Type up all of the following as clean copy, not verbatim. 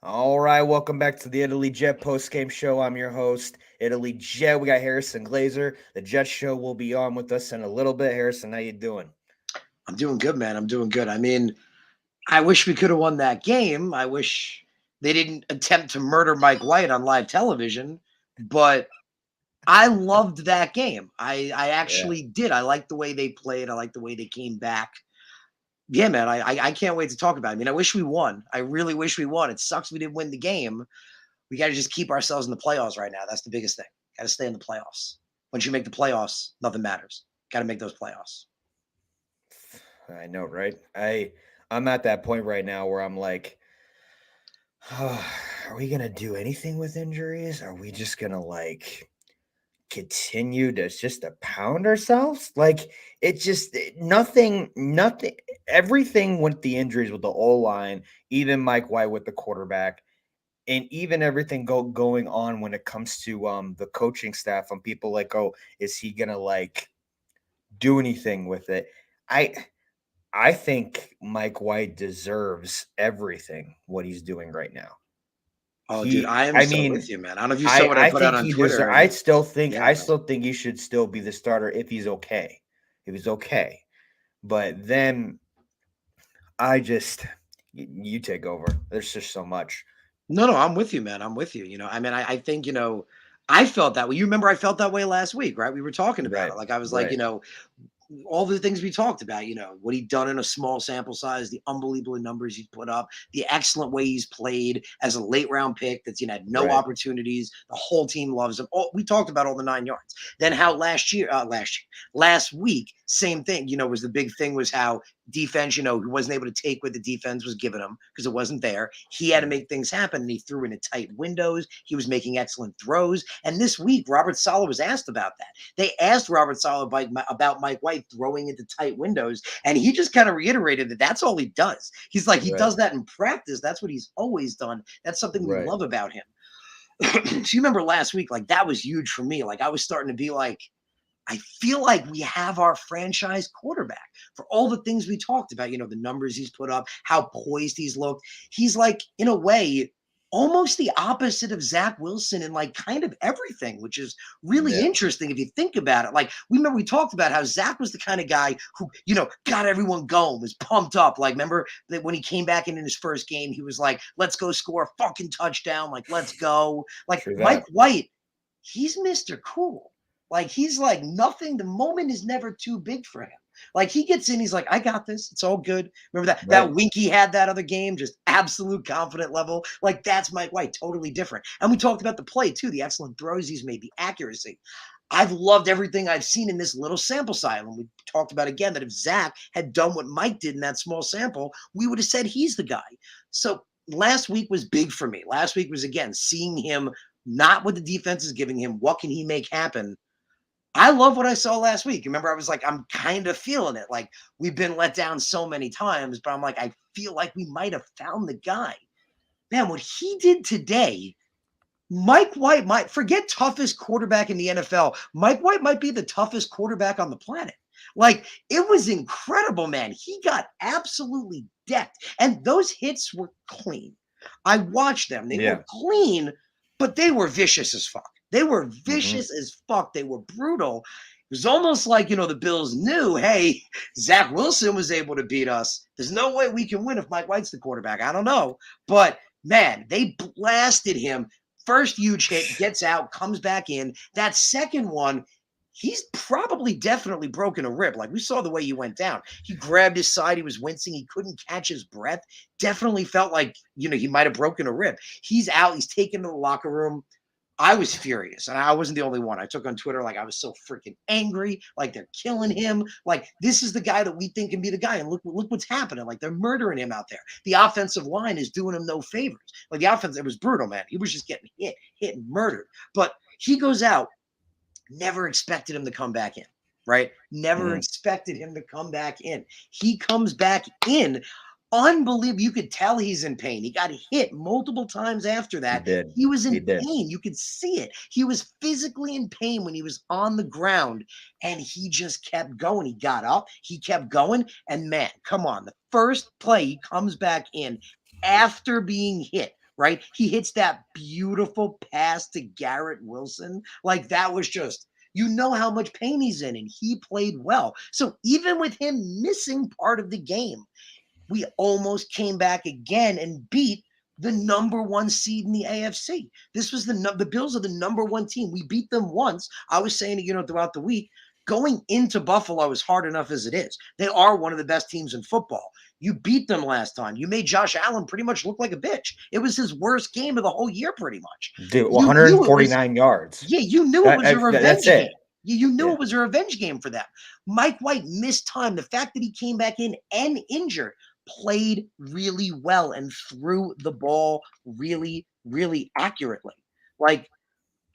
All right, welcome back to the Italy Jet post game show. I'm your host, Italy Jet. We got Harrison Glazer. The Jet show will be on with us in a little bit. Harrison, how you doing? I'm doing good, man. I'm doing good. I mean, I wish we could have won that game. I wish they didn't attempt to murder Mike White on live television, but I loved that game. I Yeah. actually did. I liked the way they played. I liked the way they came back. Yeah, man. I can't wait to talk about it. I mean, I wish we won. I really wish we won. It sucks we didn't win the game. We got to just keep ourselves in the playoffs right now. That's the biggest thing. Got to stay in the playoffs. Once you make the playoffs, nothing matters. Got to make those playoffs. I know, right? I'm at that point right now where I'm like, are we gonna do anything with injuries? Are we just gonna continue to just to pound ourselves? Like nothing. Everything with the injuries with the O line, even Mike White with the quarterback, and even everything going on when it comes to the coaching staff and people like, oh, is he gonna do anything with it? I i think Mike White deserves everything what he's doing right now. Oh, dude, he I am I so with mean, you, man. I don't know if you saw i what I i put out think on he Twitter, deserves. and yeah, I still think he should still be the starter if he's okay. If he's okay. But then I just you take over. There's just so much. no, I'm with you, man. I'm with you. I mean, I think, I felt that way. You remember I felt that way last week, right? We were talking about Right. it. Like, I was like, Right. all the things we talked about, what he'd done in a small sample size, the unbelievable numbers he'd put up, the excellent way he's played as a late round pick that's, had no Right. opportunities. The whole team loves him. We talked about all the 9 yards. Then how last week, same thing, was the big thing was how defense, he wasn't able to take what the defense was giving him because it wasn't there. He had to Mhm. make things happen and he threw into tight windows. He was making excellent throws. And this week, Robert Saleh was asked about that. They asked Robert Saleh about Mike White throwing into tight windows, and he just kind of reiterated that that's all he does. He's like, he Right. does that in practice. That's what he's always done. That's something we Right. love about him. So you remember last week, like that was huge for me. Like I was starting to be like, I feel like we have our franchise quarterback for all the things we talked about, the numbers he's put up, how poised he's looked. He's like, in a way, almost the opposite of Zach Wilson in like kind of everything, which is really Yeah. interesting if you think about it. Like, we talked about how Zach was the kind of guy who, got everyone going, was pumped up. Like, remember that when he came back in his first game, he was like, let's go score a fucking touchdown. Like, let's go. Like, True Mike that. White, he's Mr. Cool. Like he's like nothing. The moment is never too big for him. Like he gets in, he's like, I got this. It's all good. Remember that Right. Winky had that other game, just absolute confident level. Like that's Mike White, totally different. And we talked about the play too, the excellent throws he's made, the accuracy. I've loved everything I've seen in this little sample size. And we talked about again that if Zach had done what Mike did in that small sample, we would have said he's the guy. So last week was big for me. Last week was again seeing him not what the defense is giving him. What can he make happen? I love what I saw last week. Remember, I was like, I'm kind of feeling it. Like, we've been let down so many times, but I'm like, I feel like we might have found the guy. Man, what he did today, Mike White might forget toughest quarterback in the NFL. Mike White might be the toughest quarterback on the planet. Like, it was incredible, man. He got absolutely decked. And those hits were clean. I watched them. They were Yeah. clean, but they were vicious as fuck. They were Hmm. vicious as fuck. They were brutal. It was almost like, the Bills knew, hey, Zach Wilson was able to beat us. There's no way we can win if Mike White's the quarterback. I don't know. But man, they blasted him. First huge hit, gets out, comes back in. That second one, he's probably definitely broken a rib. Like we saw the way he went down. He grabbed his side. He was wincing. He couldn't catch his breath. Definitely felt like, he might have broken a rib. He's out. He's taken to the locker room. I was furious, and I wasn't the only one. I took on Twitter like I was so freaking angry, like they're killing him. Like this is the guy that we think can be the guy, and look what's happening. Like they're murdering him out there. The offensive line is doing him no favors. Like the offense, it was brutal, man. He was just getting hit, and murdered. But he goes out. Never expected him to come back in, right? Never Hmm. expected him to come back in. He comes back in. Unbelievable. You could tell he's in pain. He got hit multiple times after He that. did. He was He in did. pain. You could see it. He was physically in pain when he was on the ground, and he just kept going. He got up, he kept going, and man, come on. The first play, he comes back in after being hit. right? He hits that beautiful pass to Garrett Wilson. Like that was just, you know how much pain he's in, and he played well. So even with him missing part of the game, we almost came back again and beat the number one seed in the AFC. This was the Bills are the number one team. We beat them once. I was saying it, throughout the week. Going into Buffalo is hard enough as it is. They are one of the best teams in football. You beat them last time. You made Josh Allen pretty much look like a bitch. It was his worst game of the whole year, pretty much. Dude, You knew it was, 149 yards. yeah, you knew it was a revenge That's game. it. You knew Yeah. it was a revenge game for them. Mike White missed time. The fact that he came back in and injured, played really well and threw the ball really, really accurately. Like,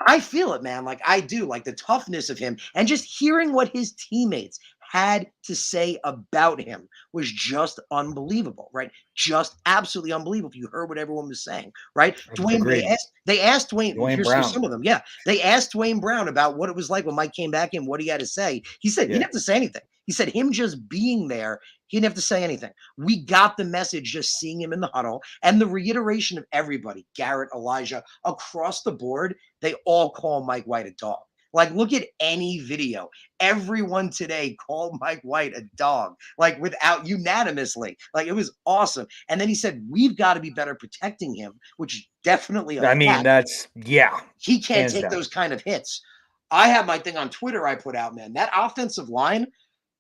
I feel it, man. Like, I do. Like, the toughness of him and just hearing what his teammates had to say about him was just unbelievable, right? Just absolutely unbelievable. You heard what everyone was saying, right? Dwayne, Agreed. they asked Dwayne, Dwayne here's Brown. some of them. Yeah. They asked Dwayne Brown about what it was like when Mike came back in, what he had to say. He said he Yeah. didn't have to say anything. He said him just being there, he didn't have to say anything. We got the message just seeing him in the huddle and the reiteration of everybody, Garrett, Elijah, across the board. They all call Mike White a dog. Like, look at any video. Everyone today called Mike White a dog, like without unanimously. Like, it was awesome. And then he said, we've got to be better protecting him, which is definitely a I mean, fact. that's He can't hands take down. those kind of hits. I have my thing on Twitter I put out, man. That offensive line,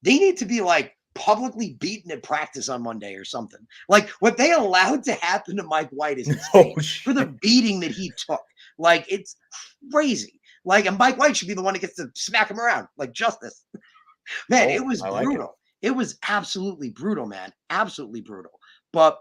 they need to be like publicly beaten at practice on Monday or something. Like, what they allowed to happen to Mike White is insane Oh, for the beating that he took. Like, it's crazy. Like, and Mike White should be the one that gets to smack him around like justice. Man, it was I like it. brutal. It was absolutely brutal, man. Absolutely brutal. But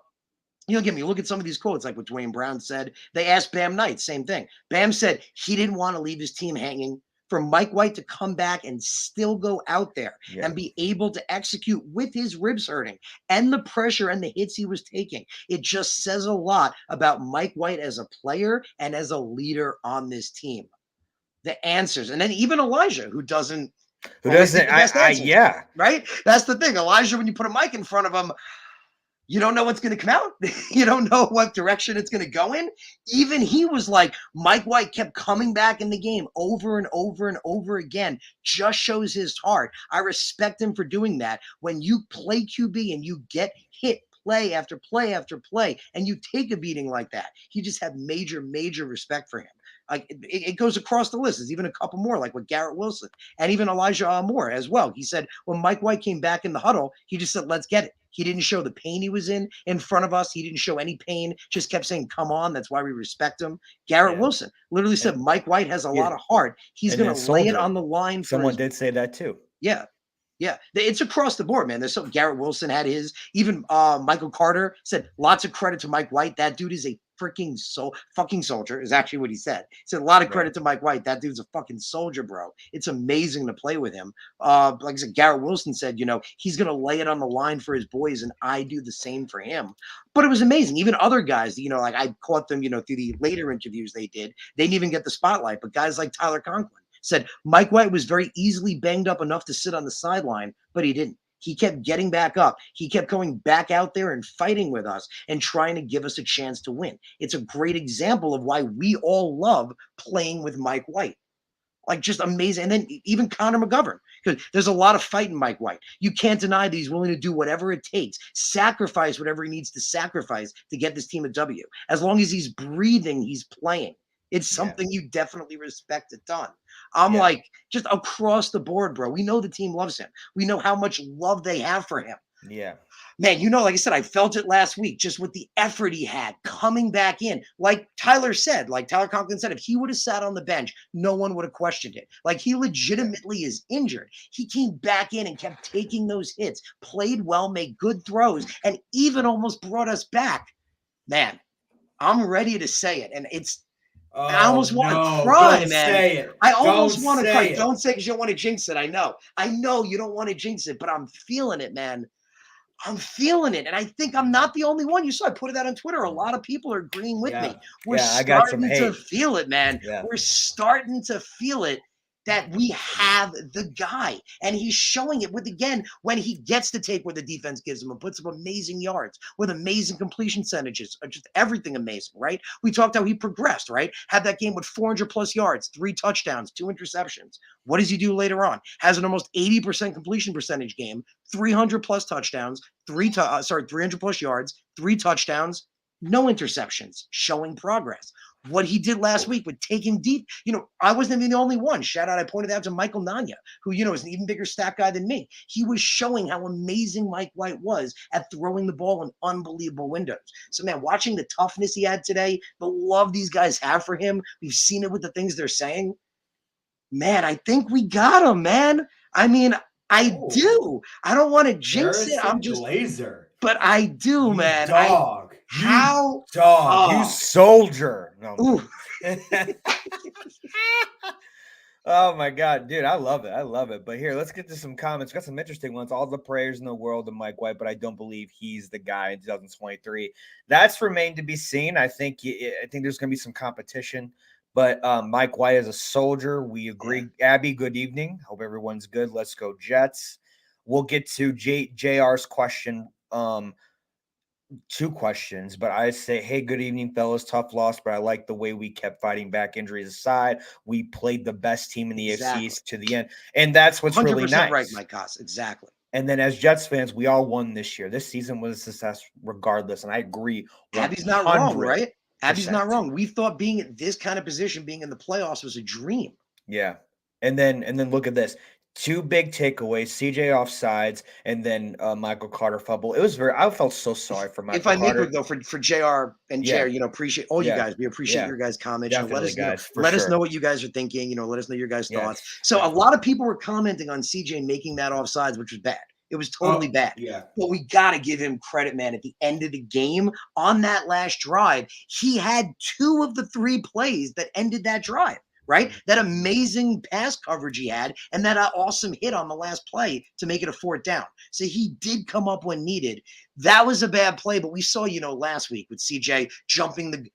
give me look at some of these quotes, like what Dwayne Brown said. They asked Bam Knight, same thing. Bam said he didn't want to leave his team hanging. For Mike White to come back and still go out there Yeah. and be able to execute with his ribs hurting and the pressure and the hits he was taking, it just says a lot about Mike White as a player and as a leader on this team. The answers, and then even Elijah, who doesn't, yeah. right? That's the thing. Elijah, when you put a mic in front of him, you don't know what's going to come out. You don't know what direction it's going to go in. Even he was like, Mike White kept coming back in the game over and over and over again. Just shows his heart. I respect him for doing that. When you play QB and you get hit play after play after play, and you take a beating like that, he just had major, major respect for him. Like, it goes across the list. There's even a couple more, like with Garrett Wilson and even Elijah Moore as well. He said when Mike White came back in the huddle, he just said, let's get it. He didn't show the pain he was in front of us. He didn't show any pain, just kept saying, come on. That's why we respect him. Garrett Wilson literally said, Mike White has a lot of heart. He's going to lay it on the line. Someone did say that too. Yeah. Yeah, it's across the board, man. There's some Garrett Wilson had his. Even Michael Carter said lots of credit to Mike White. That dude is a freaking fucking soldier, is actually what he said. He said a lot of credit to Mike White. That dude's a fucking soldier, bro. It's amazing to play with him. Like I said, Garrett Wilson said, he's going to lay it on the line for his boys, and I do the same for him. But it was amazing. Even other guys, like I caught them, through the later interviews they did. They didn't even get the spotlight. But guys like Tyler Conklin said Mike White was very easily banged up enough to sit on the sideline, but he didn't. He kept getting back up. He kept going back out there and fighting with us and trying to give us a chance to win. It's a great example of why we all love playing with Mike White. Like, just amazing. And then even Connor McGovern, because there's a lot of fight in Mike White. You can't deny that he's willing to do whatever it takes, sacrifice whatever he needs to sacrifice to get this team a W. As long as he's breathing, he's playing. It's something you definitely respect a ton. I'm like, just across the board, bro. We know the team loves him. We know how much love they have for him. Yeah. Man, like I said, I felt it last week just with the effort he had coming back in. Like Tyler Conklin said, if he would have sat on the bench, no one would have questioned it. Like, he legitimately is injured. He came back in and kept taking those hits, played well, made good throws, and even almost brought us back. Man, I'm ready to say it. And I almost want to cry, man. Say it. I almost want to cry. It. Don't say it because you don't want to jinx it. I know you don't want to jinx it, but I'm feeling it, man. I'm feeling it. And I think I'm not the only one. You saw I put it out on Twitter. A lot of people are agreeing with me. We're I got some starting hate. to feel it, man. Yeah. We're starting to feel it. that we have the guy, and he's showing it with, again, when he gets to take where the defense gives him and puts up amazing yards with amazing completion percentages, just everything amazing, right? We talked how he progressed, right? Had that game with 400 plus yards, 3 touchdowns, 2 interceptions. What does he do later on? Has an almost 80% completion percentage game, 300 plus touchdowns, 300 plus yards, 3 touchdowns, no interceptions, showing progress. What he did last week with taking deep, I wasn't even the only one. Shout out, I pointed out to Michael Nanya, who, is an even bigger stat guy than me. He was showing how amazing Mike White was at throwing the ball in unbelievable windows. So, man, watching the toughness he had today, the love these guys have for him, we've seen it with the things they're saying. Man, I think we got him, man. I mean, I do. I don't want to jinx it. I'm just Glazer. But I do, You man. dog. How? Dog, you Oh. soldier. No. Ooh. Oh my God, dude, I love it. I love it. But here, let's get to some comments. We got some interesting ones. All the prayers in the world of Mike White, but I don't believe he's the guy in 2023. That's remained to be seen. I think there's going to be some competition. But Mike White is a soldier. We agree. Yeah. Abby, good evening. Hope everyone's good. Let's go Jets. We'll get to JR's question. 2 questions, but I say, hey, good evening, fellas. Tough loss, but I like the way we kept fighting back, injuries aside. We played the best team in the AFC East to the end, and that's what's really nice. Right, Mike Koss, exactly. And then as Jets fans, we all won this year. This season was a success regardless, and I agree. Abby's not wrong, right? Abby's not wrong. We thought being at this kind of position, being in the playoffs, was a dream. Yeah, and then look at this. 2 big takeaways, CJ offsides, and then Michael Carter fumble. It was I felt so sorry for Michael Carter. If I may, though, for JR and JR, appreciate all you guys. We appreciate your guys' comments. Let us know what you guys are thinking. Let us know your guys' thoughts. So a lot of people were commenting on CJ making that offsides, which was bad. It was totally bad. Yeah. But we got to give him credit, man. At the end of the game, on that last drive, he had 2 of the 3 plays that ended that drive. Right? That amazing pass coverage he had, and that awesome hit on the last play to make it a 4th down. So he did come up when needed. That was a bad play, but we saw, last week with CJ jumping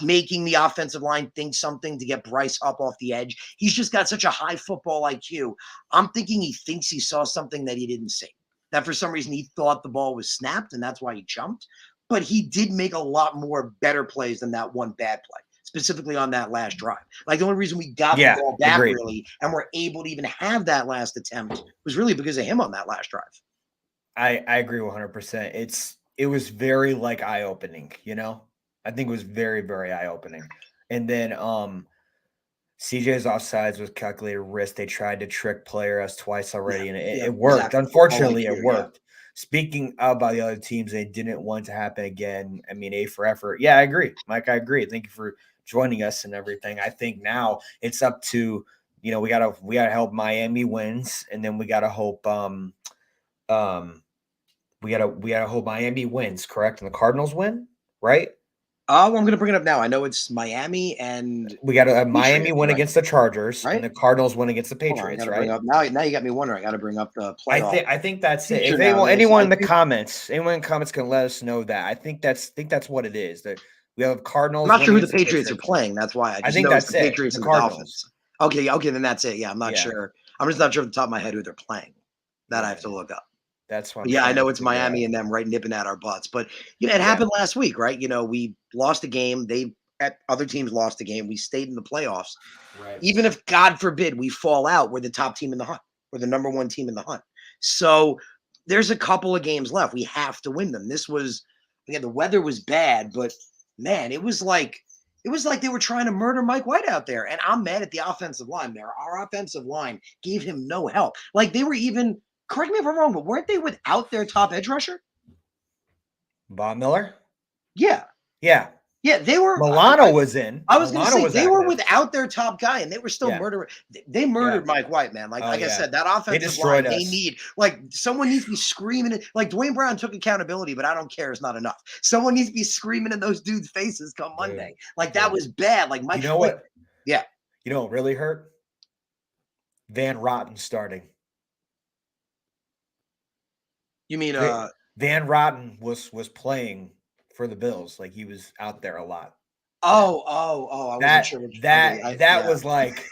making the offensive line think something to get Bryce up off the edge. He's just got such a high football IQ. I'm thinking he thinks he saw something that he didn't see. That for some reason he thought the ball was snapped, and that's why he jumped. But he did make a lot more better plays than that one bad play. Specifically on that last drive. Like the only reason we got the ball back really and were able to even have that last attempt was really because of him on that last drive. I agree 100%. It was very eye-opening, I think it was very, very eye-opening. And then CJ's offsides was calculated risk. They tried to trick player us twice already, and it worked. Exactly. Unfortunately, it worked. Speaking about the other teams, they didn't want to happen again. I mean, A for effort. Yeah, I agree. Mike, I agree. Thank you for joining us and everything. I think now it's up to, we gotta help Miami wins, and then we gotta hope we gotta hope Miami wins, correct? And the Cardinals win, right? I'm going to bring it up now. I know it's Miami, and we got to have Miami win against the Chargers, and the Cardinals win against the Patriots, right? Now you got me wondering. I got to bring up the playoff. I think that's it. If anyone in the comments can let us know that. I think that's what it is. That we have Cardinals. I'm not sure who the Patriots are playing. That's why I think that's the Patriots and the Dolphins. Okay, then that's it. Yeah, I'm not sure. I'm just not sure off the top of my head who they're playing. That I have to look up. That's why. I know it's Miami and them right nipping at our butts, but it happened last week, right? We lost a game. Other teams lost a game. We stayed in the playoffs. Right. Even if, God forbid, we fall out, we're the top team in the hunt. We're the number 1 team in the hunt. So there's a couple of games left. We have to win them. This was, again, the weather was bad, but man, it was like they were trying to murder Mike White out there. And I'm mad at the offensive line there. Our offensive line gave him no help. Like they were even. Correct me if I'm wrong, but weren't they without their top edge rusher? Von Miller? Yeah. Yeah. Yeah, they were. Milano was in. I was going to say they were without their top guy, and they were still murdering. They murdered Mike White, man. Like I said, that offensive line, they need someone needs to be screaming. Like Dwayne Brown took accountability, but I don't care. It's not enough. Someone needs to be screaming in those dudes' faces come Monday. Like that was bad. Like Mike. You know what? Yeah. You know what really hurt? Van Rotten starting. You mean Van Rotten was playing for the Bills, like he was out there a lot. I wasn't sure. That was like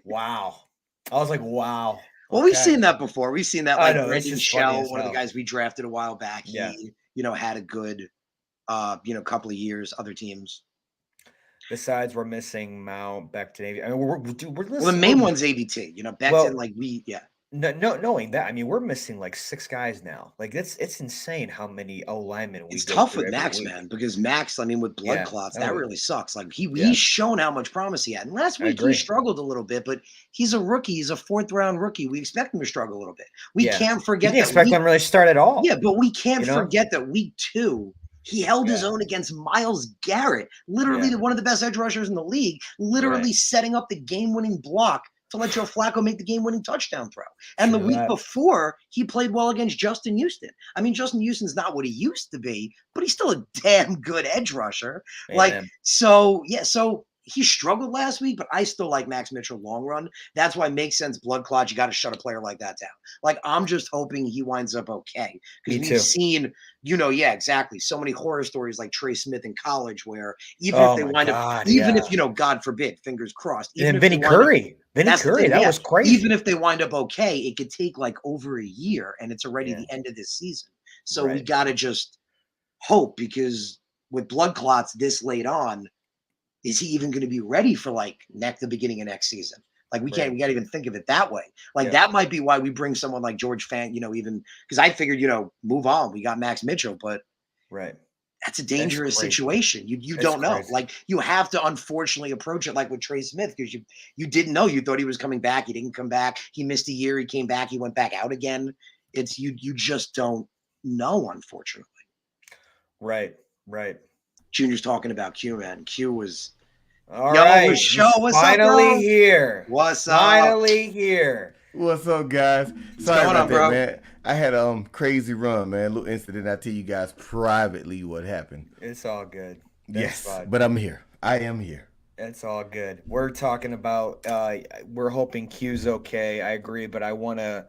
Wow. I was like, wow. Well, we've Okay. seen that before. We've seen that, I like, know, it's Brandon just funny Shell, as one of the hell. guys we drafted a while back. Yeah. He, had a good, couple of years, other teams. Besides, we're missing Mount, Becton. I mean, we're Well, the listening. main one's ABT, Becton, Well, yeah. no, knowing that, I mean, we're missing like 6 guys now. Like, it's insane how many O linemen we It's go tough through with every Max, week. man, because Max, I mean, with blood Yeah. clots, Oh, that yeah. really sucks. Like Yeah. he's shown how much promise he had. And last I week he agree. struggled a little bit, but he's a rookie. He's a 4th-round rookie. We expect him to struggle a little bit. We Yeah. can't We forget didn't that expect them to really start at yeah, all, but we can't you know? forget that week 2, he held his Yeah. own against Myles Garrett, literally Yeah. one of the best edge rushers in the league, Right. literally setting up the game-winning block to let Joe Flacco make the game-winning touchdown throw. And the True week that. before, he played well against Justin Houston. I mean, Justin Houston's not what he used to be, but he's still a damn good edge rusher. Like, Amen. so he struggled last week, but I still like Max Mitchell long run. That's why it makes sense. Blood clot, you got to shut a player like that down. Like, I'm just hoping he winds up okay because Me we've too. seen, yeah, exactly. So many horror stories like Trey Smith in college, where even if Oh they my wind up, god, even yeah. if God forbid, fingers crossed, And even then if they Vinny wind up, Curry. Vinny that's the Curry, thing, that yeah. was crazy. Even if they wind up okay, it could take like over a year, and it's already Yeah. the end of this season. So we Right. got to just hope because with blood clots this late on, is he even going to be ready for like the beginning of next season? Like we Right. can't even think of it that way. Like Yeah. that might be why we bring someone like George Fant, even because I figured, move on. We got Max Mitchell, but Right. that's a It's dangerous crazy. situation. You It's don't know. crazy. Like you have to unfortunately approach it like with Trey Smith because you didn't know. You thought he was coming back. He didn't come back. He missed a year. He came back. He went back out again. It's you just don't know, unfortunately. Right. Right. Junior's talking about Q, man. Q was All yo, right. what's show? He's What's up, finally bro? here. What's up? Finally here. What's up, guys? Sorry going about on, that, bro? man. I had a crazy run, man. Little incident. I tell you guys privately what happened. It's all good. That's Yes, fine. but I'm here. I am here. It's all good. We're talking about we're hoping Q's okay. I agree, but I wanna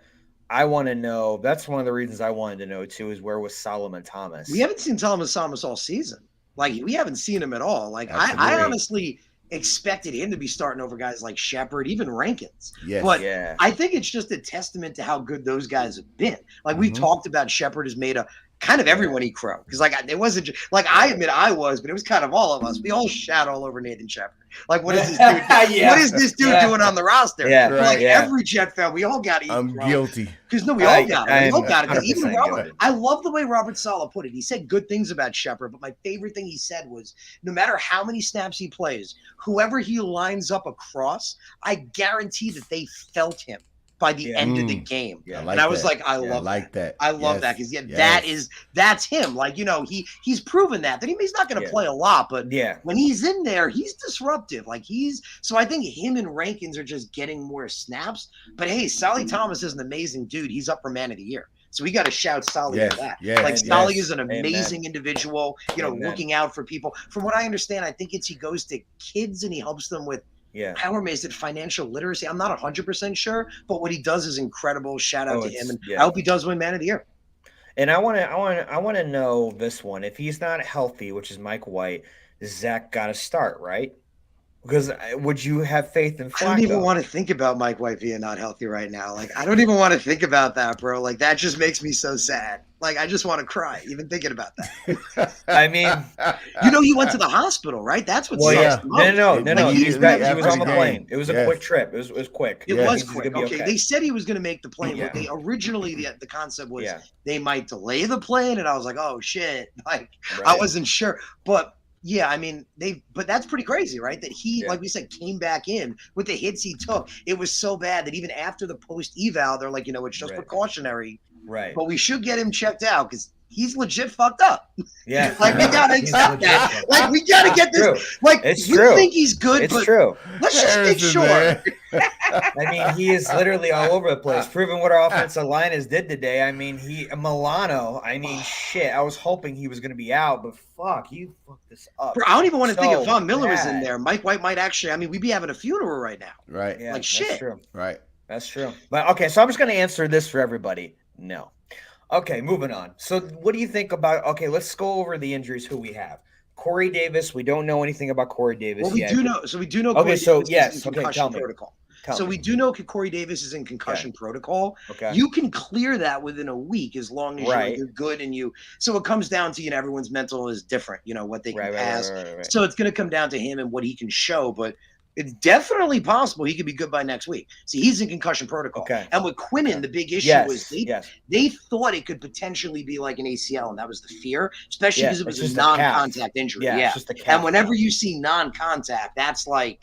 know. That's one of the reasons I wanted to know too, is where was Solomon Thomas? We haven't seen Thomas all season. Like we haven't seen him at all. Like I Absolutely. honestly expected him to be starting over guys like Shepard, even Rankins. Yes. But Yeah. I think it's just a testament to how good those guys have been. Like we've Mhm. talked about Shepard has made a kind of everyone eat crow because like it wasn't just, like I admit I was, but it was kind of all of us. We all shat all over Nathan Shepard. Like what is this dude? Yeah. What is this dude Yeah. doing on the roster? Yeah. But, like Yeah. every Jet fan, we all got to eat I'm crow. guilty. Because no, we all got it. We I'm all got it. 'Cause even 100% Robert, guilty. I love the way Robert Saleh put it. He said good things about Shepard, but my favorite thing he said was, no matter how many snaps he plays, whoever he lines up across, I guarantee that they felt him by the Yeah. end of the game. Yeah. And I was like, I Yeah, love like that. I love Yes. that because Yes. that's him. Like he's proven that he's not going to Yeah. play a lot, but Yeah. when he's in there, he's disruptive. Like so I think him and Rankins are just getting more snaps. But hey, Solly Thomas is an amazing dude. He's up for Man of the Year. So we got to shout Solly Yes, for that. yes, Like yes. Solly is an Amen. amazing individual, Amen. looking out for people. From what I understand, I think he goes to kids and he helps them with Yeah. Power is it financial literacy? I'm not 100% sure, but what he does is incredible. Shout out to him. And yeah. I hope he does win Man of the Year. And I want to know this one. If he's not healthy, which is Mike White, Zach got to start, right? Because would you have faith in Flacco? I don't even want to think about Mike White being not healthy right now. Like, I don't even want to think about that, bro. Like, that just makes me so sad. Like, I just want to cry even thinking about that. I mean, he went to the hospital, right? That's what well, sucks yeah. the most. No. Like, He he was after on the the game. plane. It was a Yes. quick trip. It was quick. It Yes. was He's quick. gonna be Okay. okay. They said he was going to make the plane. Yeah. But they originally the concept was Yeah. they might delay the plane, and I was like, oh shit! Like I Right. wasn't sure, but yeah, I mean but that's pretty crazy, right? That he, Yeah. like we said, came back in with the hits he took. It was so bad that even after the post eval, they're like, it's just Right. precautionary, Right. but we should get him checked out because he's legit fucked up. Yeah. Like we gotta He's accept legit that. fucked Like up. we gotta get this. True. Like It's we true. think he's good, It's but true. let's just make Harrison, sure. man. I mean, he is literally all over the place, proving what our offensive line has did today. I mean, Milano. I mean, shit. I was hoping he was going to be out, but fuck, you fucked this up. Bro, I don't even want to think if So Von Miller was in bad. there. Mike White might actually. I mean, we'd be having a funeral right now. Right. Yeah, Like, that's shit. true. Right. That's true. But okay, so I'm just going to answer this for everybody. No. Okay, moving on. So what do you think about? Okay, let's go over the injuries. Who we have? Corey Davis. We don't know anything about Corey Davis Well, we yet. do know. So we do know. Okay, Corey so Davis yes, is in okay, concussion tell me. protocol. Tell So me. we do know Corey Davis is in concussion protocol. Okay. You can clear that within a week as long as Right. you're good and you. So it comes down to everyone's mental is different. What they can Right. pass. Right. So it's going to come down to him and what he can show. But it's definitely possible he could be good by next week. See, he's in concussion protocol. Okay. And with Quinnen, the big issue was Yes. they thought it could potentially be like an ACL, and that was the fear, especially because it it's was a just a calf. non-contact injury. Yeah. Yeah. It's just a calf. And whenever you see non-contact, that's like,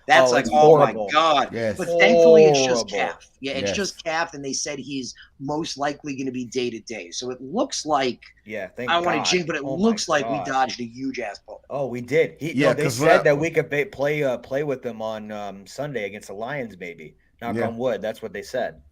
it's oh my horrible. God. Yes. But thankfully, it's just Horrible. calf. Yeah, it's Yes. just calf, and they said he's most likely going to be day to day. So it looks like Yeah. Thank I don't want God. to jinx, but it Oh my looks like we God. dodged a huge ass bullet. Oh, we did. They 'cause said that we could play with them on Sunday against the Lions, maybe. Knock Yeah. on wood. That's what they said.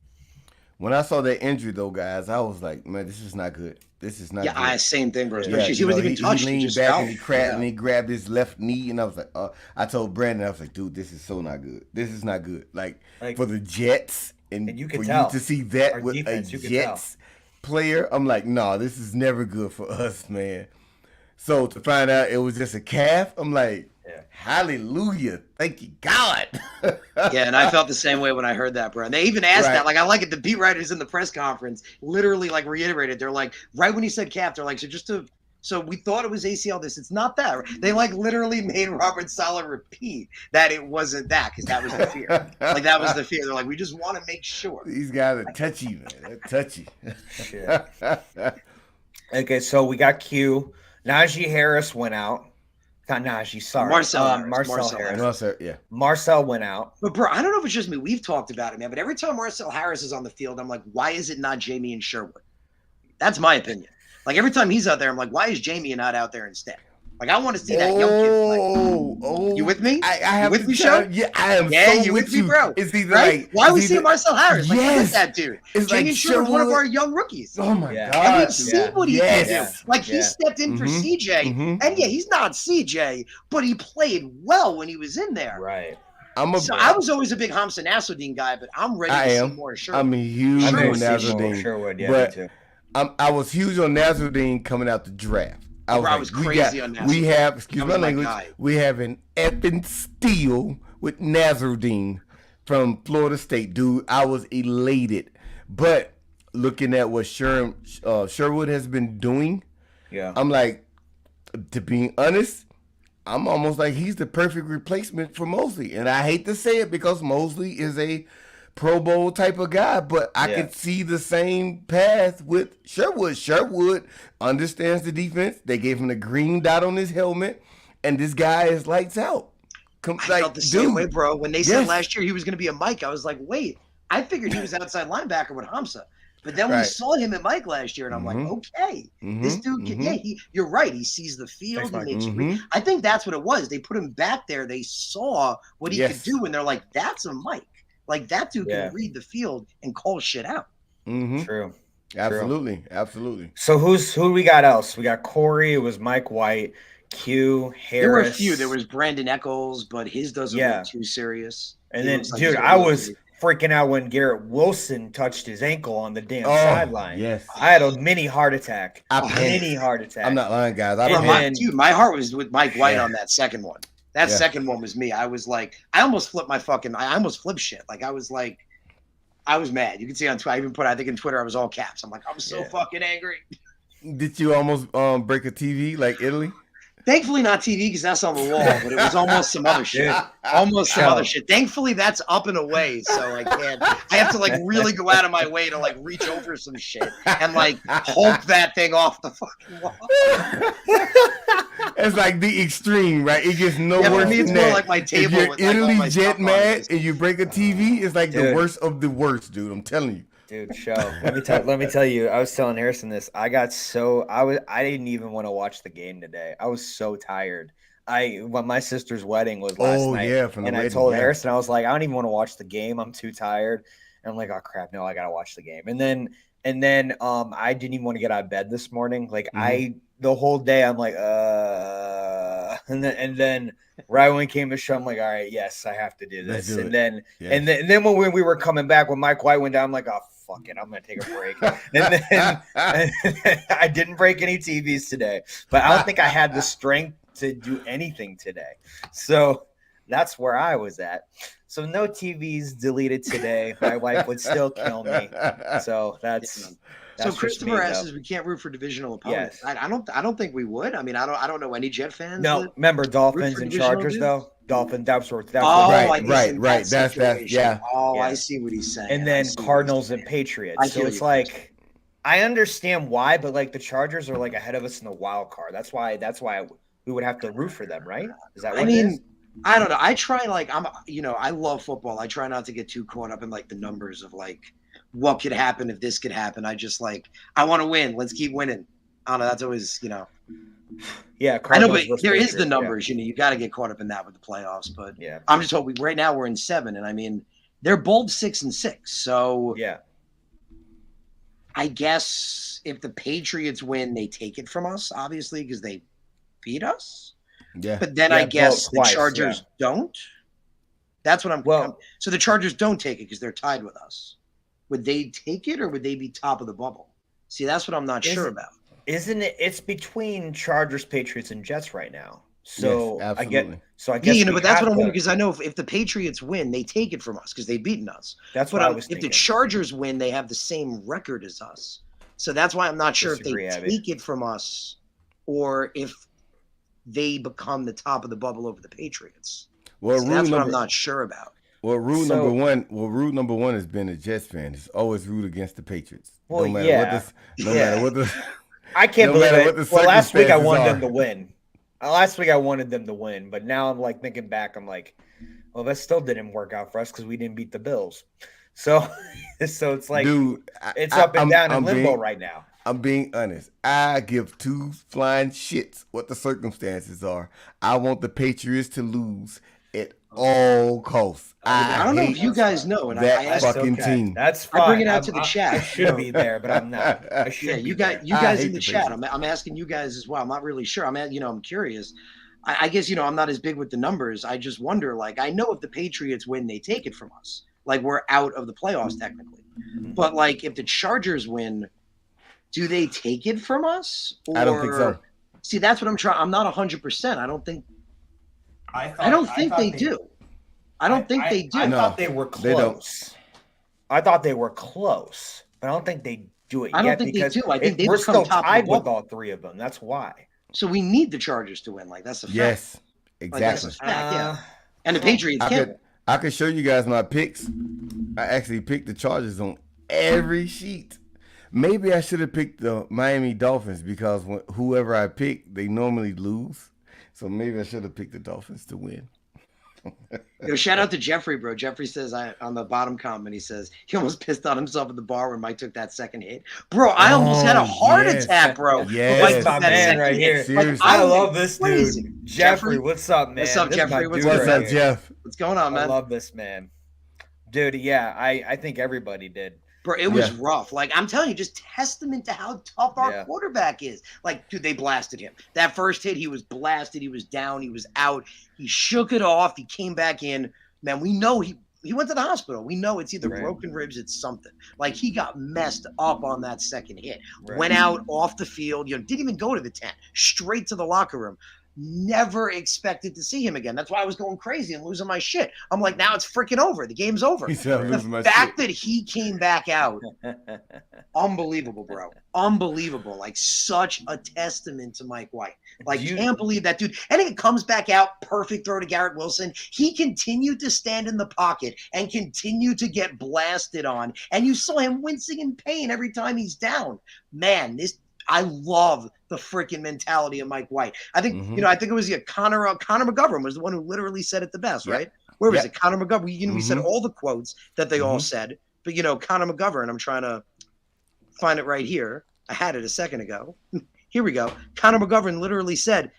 When I saw that injury, though, guys, I was like, man, this is not good. This is not good. Same thing, bro. Yeah, Especially he wasn't even touched. He leaned just back fell. and he cracked Yeah. and he grabbed his left knee, and I was like, I told Brandon, I was like, dude, this is so not good. This is not good. Like for the Jets and you could for tell. you to see that Our with defense, a you could Jets player, I'm like, no, this is never good for us, man. So to find out it was just a calf, I'm like, hallelujah, thank you, God. Yeah, and I felt the same way when I heard that, bro. And they even asked Right. that. Like, I like it. The beat writers in the press conference literally like reiterated. They're like, right when he said calf, they're like, so we thought it was ACL. It's not that. They like literally made Robert Saleh repeat that it wasn't that because that was the fear. Like that was the fear. They're like, we just want to make sure. These guys are touchy, man. They're touchy. Shit. Okay, so we got Q. Najee Harris went out. Not Najee, sorry. Marcel Harris. Marcel Harris. No, sir. Yeah. Marcel went out. But bro, I don't know if it's just me. We've talked about it, man. But every time Marcel Harris is on the field, I'm like, why is it not Jamie and Sherwood? That's my opinion. Like every time he's out there, I'm like, why is Jamie not out there instead? Like I want to see that young kid play. Oh, You with me? I have with to me, tell- Sean? Yeah, I am. Yeah, so you with me, you. bro? It's either Right? like Why are we it's seeing either- Marcel Harris? Like, look at Yes. that dude. It's Jamie like Sherwood's one of Sherwood. our young rookies. Oh my Yeah. And God. we've seen what he Yes. can do. Like he Yeah. stepped in for Mhm. CJ. Mhm. And yeah, he's not CJ, but he played well when he was in there. Right. So I was always a big Hamza Nasruddin guy, but I'm ready I to am. see more Sherwood. I'm a huge Sherwood. on Nasruddin. Sherwood, yeah, but me too. I was huge on Nasruddin coming out the draft. I was crazy on Nasruddin. We have, excuse That my was my language, guy. we have an effing steal with Nasruddin from Florida State, dude. I was elated. But looking at what Sherwood has been doing, Yeah. I'm like, to be honest, I'm almost like he's the perfect replacement for Mosley. And I hate to say it because Mosley is a Pro Bowl type of guy, but I Yeah. could see the same path with Sherwood. Sherwood understands the defense. They gave him the green dot on his helmet, and this guy is lights out. I felt the same dude, way, bro. When they said yes. last year he was going to be a Mike, I was like, wait, I figured he was outside linebacker with Hamza. But then we Right. saw him at Mike last year, and I'm like, Mhm. okay, this Mhm, dude can, mhm. you're right. He sees the field. Thanks, He Mike. makes Mhm. I think that's what it was. They put him back there. They saw what he Yes. could do, and they're like, that's a Mike. Like, that dude Yeah. can read the field and call shit out. Mhm. True. Absolutely. Absolutely. So who we got else? We got Corey. It was Mike White. Q. Harris. There were a few. There was Brandon Eccles, but his doesn't Yeah. look too serious. And He then, looks like dude, he's I gonna was look- freaking out when Garrett Wilson touched his ankle on the damn Oh, sideline. yes. I had a mini heart attack. I Oh, panicked. Mini heart attack. I'm not lying, guys. I And Bro, panicked. then- my heart was with Mike White Yeah. on that second one. That Yeah. second one was me. I was like, I almost flipped I almost flipped shit. Like, I was mad. You can see on Twitter, I think in Twitter, I was all caps. I'm like, I was so Yeah. fucking angry. Did you almost break a TV like Italy? Thankfully, not TV because that's on the wall, but it was almost some other shit. Dude. Almost some Show. other shit. Thankfully, that's up and away, so I can't. I have to like really go out of my way to like reach over some shit and like Hulk that thing off the fucking wall. It's like the extreme, right? It gets no Yeah, for worse me, it's than more that. like my If table you're with like all Italy my jet stuff on mad it. and you break a TV, it's like the Dude. worst of the worst, dude. I'm telling you. Dude, show. Let me tell you. I was telling Harrison this. I didn't even want to watch the game today. I was so tired. When my sister's wedding was last night. Yeah, from the And I wedding, told yeah. Harrison, I was like, I don't even want to watch the game. I'm too tired. And I'm like, oh crap, no, I gotta watch the game. And then I didn't even want to get out of bed this morning. Like the whole day I'm like, and then right when it came to show, I'm like, all right, yes, I have to do Let's this. do And it. then Yes. and then when we were coming back, when Mike White went down, I'm like, oh fuck it, I'm gonna take a break. And then I didn't break any TVs today, but I don't think I had the strength to do anything today. So that's where I was at. So no TVs deleted today. My wife would still kill me. So that's So just Christopher me, asks, though. we can't root for divisional opponents. Yes. I don't think we would. I mean, I don't know any Jet fans. No, that remember root Dolphins for and divisional Chargers dudes? though. Dolphin. That's where. Oh, Right, I guess right, in right. that That's situation. yeah. Oh, I Yeah. see what he's saying. And I then see what he's Cardinals and saying. Patriots. I So feel it's you, like I understand why, but like the Chargers are like ahead of us in the wild card. That's why we would have to root for them, right? Is that what I it mean, is? I don't know. I try I love football. I try not to get too caught up in like the numbers of like what could happen if this could happen. I just like I want to win. Let's keep winning. I don't know. That's always Yeah, I know, Cardinals but versus there is Patriots, the numbers. You got to get caught up in that with the playoffs. But Yeah, I'm just hoping. Right now we're in 7, and I mean they're both 6-6. So yeah. I guess if the Patriots win, they take it from us, obviously, because they beat us. Yeah. But then Yeah, I guess twice, the Chargers don't. That's what I'm. Well- so the Chargers don't take it because they're tied with us. Would they take it, or would they be top of the bubble? See, that's what I'm not Is sure it- about. Isn't it? It's between Chargers, Patriots, and Jets right now. So Yes, I get. absolutely. So I guess Yeah, we but that's have what I'm to- wondering because I know if the Patriots win, they take it from us because they've beaten us. That's But what I was if thinking. the Chargers win, they have the same record as us. So that's why I'm not sure Disagree, if they Abby. take it from us or if they become the top of the bubble over the Patriots. Well, See, that's what I'm not sure about. rule So- number one has been a Jets fan. Is always root against the Patriots. Well, no matter yeah. what the, no Yeah. matter what the. I can't No believe matter it. what the Well, last week I circumstances wanted are. them to win. Last week I wanted them to win, but now I'm like thinking back. I'm like, well, that still didn't work out for us because we didn't beat the Bills. So, so it's like Dude, it's up and down in I'm limbo being, right now. I'm being honest. I give two flying shits what the circumstances are. I want the Patriots to lose at all costs. I don't know if hate you guys know, and that I asked, That's fucking okay. team. That's I fine. bring it out to the I chat. should be there, but I'm not. I should yeah, be you there. guys, you I guys hate in the the chat. Patriots. I'm asking you guys as well. I'm not really sure. I'm curious. I guess I'm not as big with the numbers. I just wonder. Like, I know if the Patriots win, they take it from us. Like, we're out of the playoffs technically. But like, if the Chargers win, do they take it from us? Or, I don't think so. See, that's what I'm trying. I'm not 100%. I don't think. I don't think they do. I don't think they do. I No, thought they were they don't. close. I thought they were close, but I don't think they do it I don't yet think they because do. I think they we're become still top of the tied with bubble. all three of them. That's why. So we need the Chargers to win. Like, that's a fact. Yes, Like, that's exactly. a fact. Yeah. Uh, And the Patriots I can't. could I could show you guys my picks. I actually picked the Chargers on every sheet. Maybe I should have picked the Miami Dolphins because whoever I pick, they normally lose. So maybe I should have picked the Dolphins to win. Shout out to Jeffrey, bro. Jeffrey says on the bottom comment, he says he almost pissed on himself at the bar when Mike took that second hit. Bro, I almost had a heart yes. attack, bro. Yes. Mike That's took my that man second right hit. here. Seriously. I was love this crazy. dude. Jeffrey, what's up, man? What's up, This is my Jeffrey? What's dude What's right up, here. Jeff? What's going on, I man? love this man. Dude, yeah, I think everybody did. Bro, it was Yeah. rough. Like, I'm telling you, just testament to how tough our Yeah. quarterback is. Like, dude, they blasted him. That first hit, he was blasted. He was down. He was out. He shook it off. He came back in. Man, we know he went to the hospital. We know it's either Right. broken ribs, it's something. Like, he got messed up on that second hit. Right. Went out off the field, didn't even go to the tent, straight to the locker room. Never expected to see him again. That's why I was going crazy and losing my shit. I'm like, now it's freaking over. The game's over. He said, I'm The losing my fact shit. that he came back out, unbelievable, bro. Unbelievable. Like, such a testament to Mike White. Like, Do you- can't believe that dude. And it comes back out, perfect throw to Garrett Wilson. He continued to stand in the pocket and continue to get blasted on. And you saw him wincing in pain every time he's down. Man, I love the freaking mentality of Mike White. I think, Mhm. I think it was Connor McGovern was the one who literally said it the best, Yeah. right? Where was Yeah. it? Connor McGovern. We said Mhm. all the quotes that they all Mhm. said, but Connor McGovern, I'm trying to find it right here. I had it a second ago. Here we go. Connor McGovern literally said,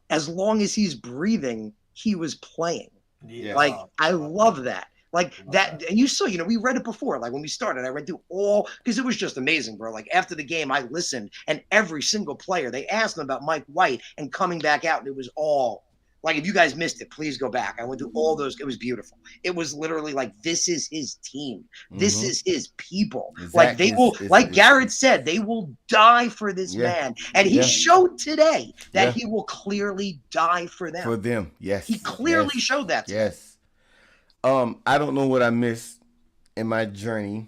as long as he's breathing, he was playing. Yeah. Like, I love that. Like that, and you saw, we read it before. Like when we started, I read through all because it was just amazing, bro. Like after the game, I listened, and every single player they asked them about Mike White and coming back out, and it was all Like, if you guys missed it, please go back. I went through all those. It was beautiful. It was literally like, this is his team. This is his people. Like, they will, like Garrett said, they will die for this man. And he showed today that he will clearly die for them. For them, yes. He clearly showed that today. Yes. I don't know what I missed in my journey,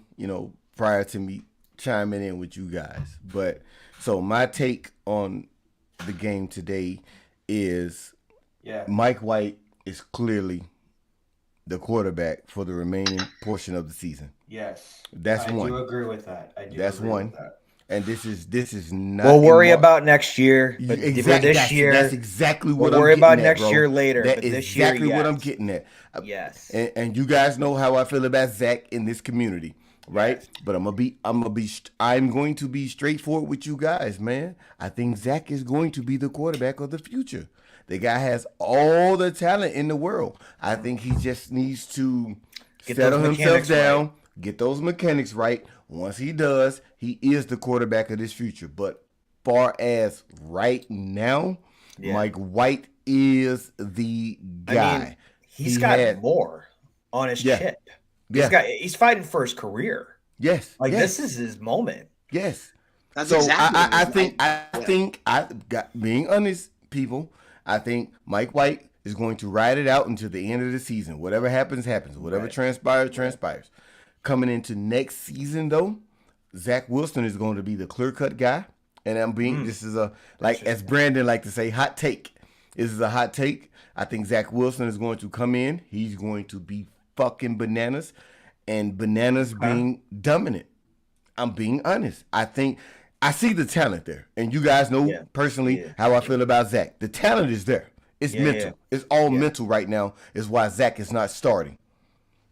prior to me chiming in with you guys. But so my take on the game today is Mike White is clearly the quarterback for the remaining portion of the season. Yes. That's one. I do agree with that. That's one. And this is not. We'll worry about next year. But exactly. This year, that's exactly what we'll I'm worry getting about at, next bro. year later. That but is this year, exactly what I'm getting at. Yes. And you guys know how I feel about Zach in this community, right? Yes. But I'm going to be straightforward with you guys, man. I think Zach is going to be the quarterback of the future. The guy has all the talent in the world. I think he just needs to settle himself down, get those mechanics right. Once he does, he is the quarterback of this future. But far as right now, Mike White is the guy. I mean, he's got more on his chip. He's fighting for his career. Yes. This is his moment. Yes. That's so exactly I think being honest, people, I think Mike White is going to ride it out until the end of the season. Whatever happens, happens. Whatever transpires, transpires. Coming into next season, though, Zach Wilson is going to be the clear-cut guy. And this is as Brandon like to say, hot take. This is a hot take. I think Zach Wilson is going to come in. He's going to be fucking bananas. And bananas being dominant. I'm being honest. I think I see the talent there. And you guys know personally how I feel about Zach. The talent is there. It's mental. It's all mental right now is why Zach is not starting.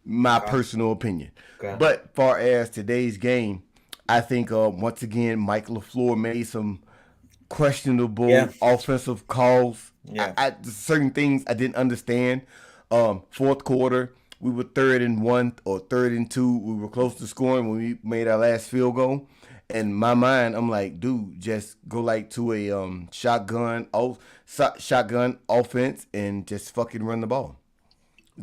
My personal opinion. But far as today's game, I think once again Mike LaFleur made some questionable offensive calls. Certain things I didn't understand. Fourth quarter, we were 3rd and 1 or 3rd and 2. We were close to scoring when we made our last field goal. In my mind, I'm like, dude, just go to a shotgun offense and just fucking run the ball.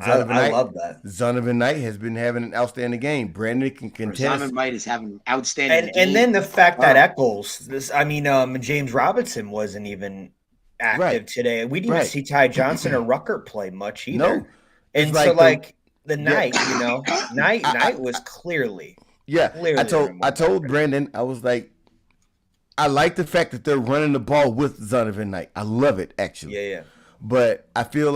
I love that. Zonovan Knight has been having an outstanding game. Brandon can contest. Zonovan Knight is having an outstanding game. And then the fact that Eccles, James Robinson wasn't even active today. We didn't see Ty Johnson or Rucker play much either. No. And so the Knight, Knight was clearly. Yeah. I told Brandon, I was like, I like the fact that they're running the ball with Zonovan Knight. I love it, actually. Yeah. But I felt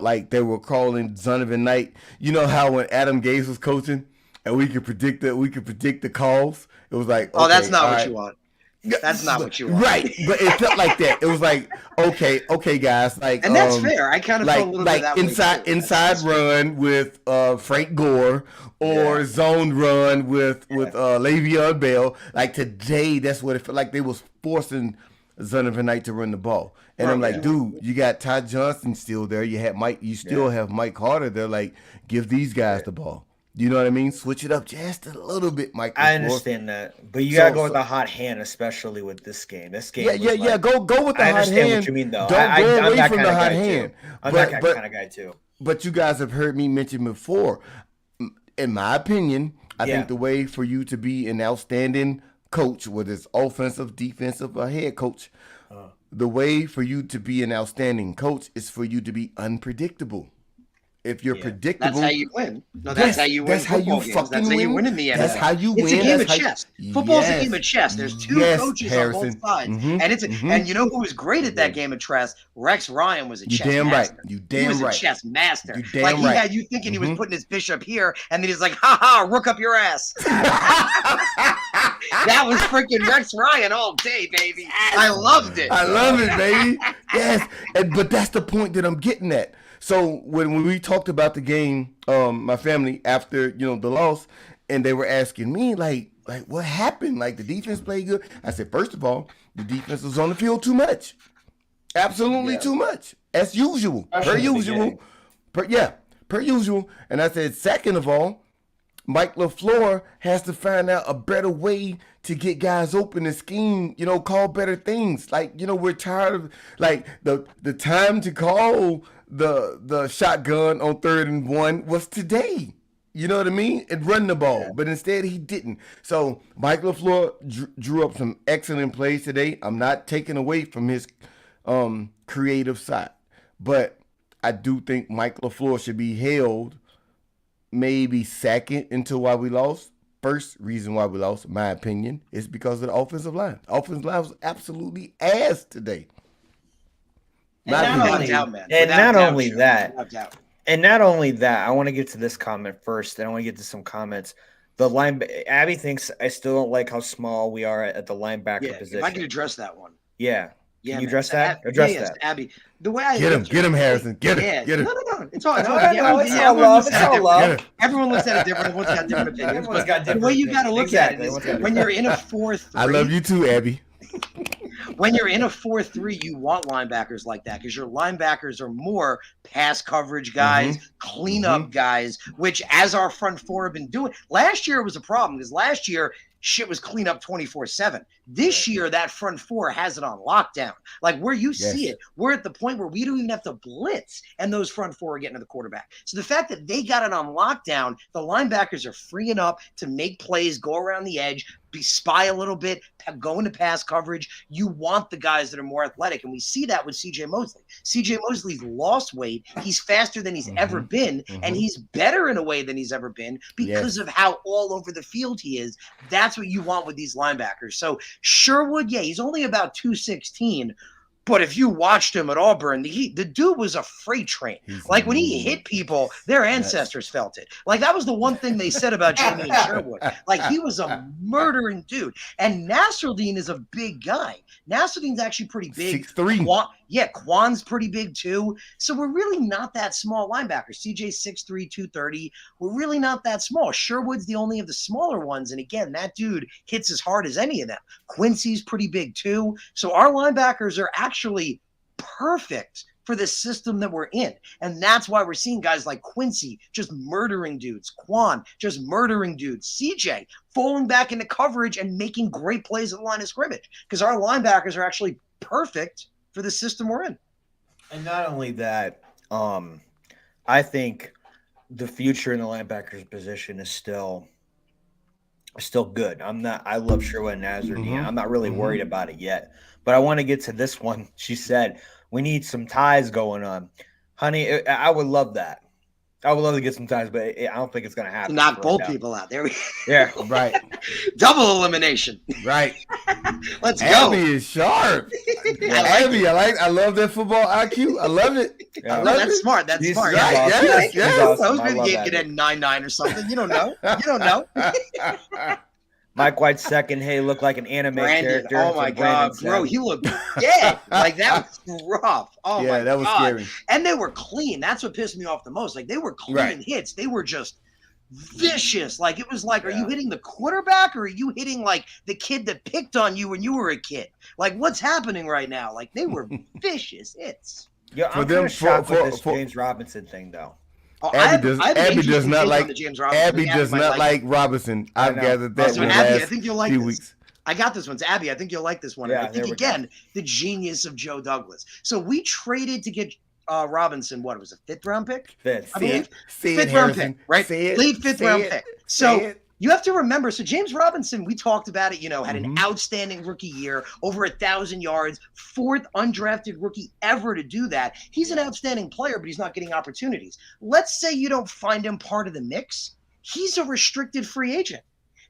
like they were calling Zonovan Knight. You know how when Adam Gase was coaching and we could predict the calls? It was like, okay, that's not what you want. That's not what you want. Right. But it felt like that. It was like, okay, guys. And that's fair. I kind of felt a little bit that way. Inside run with Frank Gore or zone run with Le'Veon Bell. Like today, that's what it felt like. They was forcing Zonovan Knight to run the ball. And I'm like, dude, you got Ty Johnson still there. You still have Mike Carter there. Like, give these guys the ball. You know what I mean? Switch it up just a little bit, Mike. I understand that, but you gotta go with the hot hand, especially with this game. This game, go with the hot hand. I understand what you mean, though. Don't go away from the hot hand. I'm that kind of guy too. But you guys have heard me mention before. In my opinion, I think the way for you to be an outstanding coach, whether it's offensive, defensive, or head coach, the way for you to be an outstanding coach is for you to be unpredictable. If you're predictable, that's how you win. No, that's how you win. That's how you fucking That's how you win in the NFL. That's how you win. It's a game of chess. Football's a game of chess. There's two coaches Harrison. on both sides, and and you know who was great at that game of chess? Rex Ryan was a chess damn master. Right. You damn he was right. a chess master. You damn like he right. had you thinking he was putting his bishop here, and then he's like, "Ha ha, rook up your ass." That was freaking Rex Ryan all day, baby. I loved it. I love it, baby. Yes, but that's the point that I'm getting at. So when we talked about the game, my family after the loss, and they were asking me like what happened? Like the defense played good. I said, first of all, the defense was on the field too much, absolutely too much, as usual, per usual. And I said, second of all, Mike LaFleur has to find out a better way to get guys open and scheme, call better things. Like, we're tired of like the time to call the shotgun on 3rd and 1 was today. You know what I mean? And run the ball, but instead he didn't. So Mike LaFleur drew up some excellent plays today. I'm not taking away from his creative side, but I do think Mike LaFleur should be held maybe second into why we lost. First reason why we lost, in my opinion, is because of the offensive line. The offensive line was absolutely ass today. Without doubt, man. And Without not doubt, only Sean. that, Without doubt. and not only that, I want to get to this comment first, and I want to get to some comments. The line, Abby thinks I still don't like how small we are at the linebacker Yeah, position. if I could address that one. Yeah. Yeah, Can you man. address So that? Ab- Address yes, that. Abby. The way I Get him, look get him, at it- Harrison. Get him, Yeah. get him. No. It's all. It's No, all. no, Yeah, it's yeah, all everyone love, looks it's at it all different. love. Get him. Everyone looks at it different. Everyone's got different opinions. Everyone's But got different the way you got to look Exactly. at it Everyone's got is when you're in a 4-3. I love you too, Abby. When you're in a 4-3, you want linebackers like that because your linebackers are more pass coverage guys, cleanup guys, which as our front four have been doing. Last year it was a problem because last year shit was clean up 24/7. This year that front four has it on lockdown. Like where you see it, we're at the point where we don't even have to blitz and those front four are getting to the quarterback. So the fact that they got it on lockdown, the linebackers are freeing up to make plays, go around the edge, spy a little bit, go into pass coverage. You want the guys that are more athletic. And we see that with CJ Mosley. CJ Mosley's lost weight. He's faster than he's ever been. And he's better in a way than he's ever been because of how all over the field he is. That's what you want with these linebackers. So Sherwood, yeah, he's only about 216. But if you watched him at Auburn, the dude was a freight train. Like when he hit people, their ancestors felt it. Like that was the one thing they said about Jamie and Sherwood. Like he was a murdering dude. And Nasruddin is a big guy. Nasruddin's actually pretty big. 6'3". Quan's pretty big too. So we're really not that small linebackers. CJ's 6'3", 230. We're really not that small. Sherwood's the only of the smaller ones. And again, that dude hits as hard as any of them. Quincy's pretty big too. So our linebackers are actually perfect for the system that we're in. And that's why we're seeing guys like Quincy just murdering dudes, Quan just murdering dudes, CJ falling back into coverage and making great plays at the line of scrimmage because our linebackers are actually perfect for the system we're in. And not only that, I think the future in the linebackers position is still good. I love Sherwood and Nasruddin. I'm not really worried about it yet. But I want to get to this one. She said, we need some ties going on. Honey, I would love that. I would love to get some ties, but I don't think it's going to happen. Knock both people out. There we go. Yeah. Right. Double elimination. Right. Let's go. Abby is sharp. Abby, I love that football IQ. I love it. Yeah. I No, love that's it. smart. That's He's smart. right. Yeah. Yes, He's yes. awesome. Those I maybe love get that. at 9-9 or something. You don't know. You don't know. Mike White second. Hey, looked like an anime Brandon, character. oh my God, bro, he looked dead. Like that was rough. Oh my that was God. scary. And they were clean. That's what pissed me off the most. Like they were clean Right. hits. They were just vicious. Like it was like, are you hitting the quarterback or are you hitting like the kid that picked on you when you were a kid? Like what's happening right now? Like they were vicious hits. Yeah, For I'm them- kind of shocked for- with this for- James Robinson thing, though. Oh, Abby does not interesting take on like the James Robinson. Abby thing. does might not like it. Robinson. I've know. gathered that So in the Abby, I last think you'll like few this. weeks. I got this one. It's Abby. I think you'll like this one. Yeah, I think there we go. again, the genius of Joe Douglas. So we traded to get Robinson. What was a 5th round pick? Fifth. I believe. Say it, 5th round Harrison. pick, right? Say it. Late 5th Say round it. pick. Say So it. you have to remember. So James Robinson, we talked about it. Had an outstanding rookie year, over 1,000 yards, 4th undrafted rookie ever to do that. He's an outstanding player, but he's not getting opportunities. Let's say you don't find him part of the mix. He's a restricted free agent.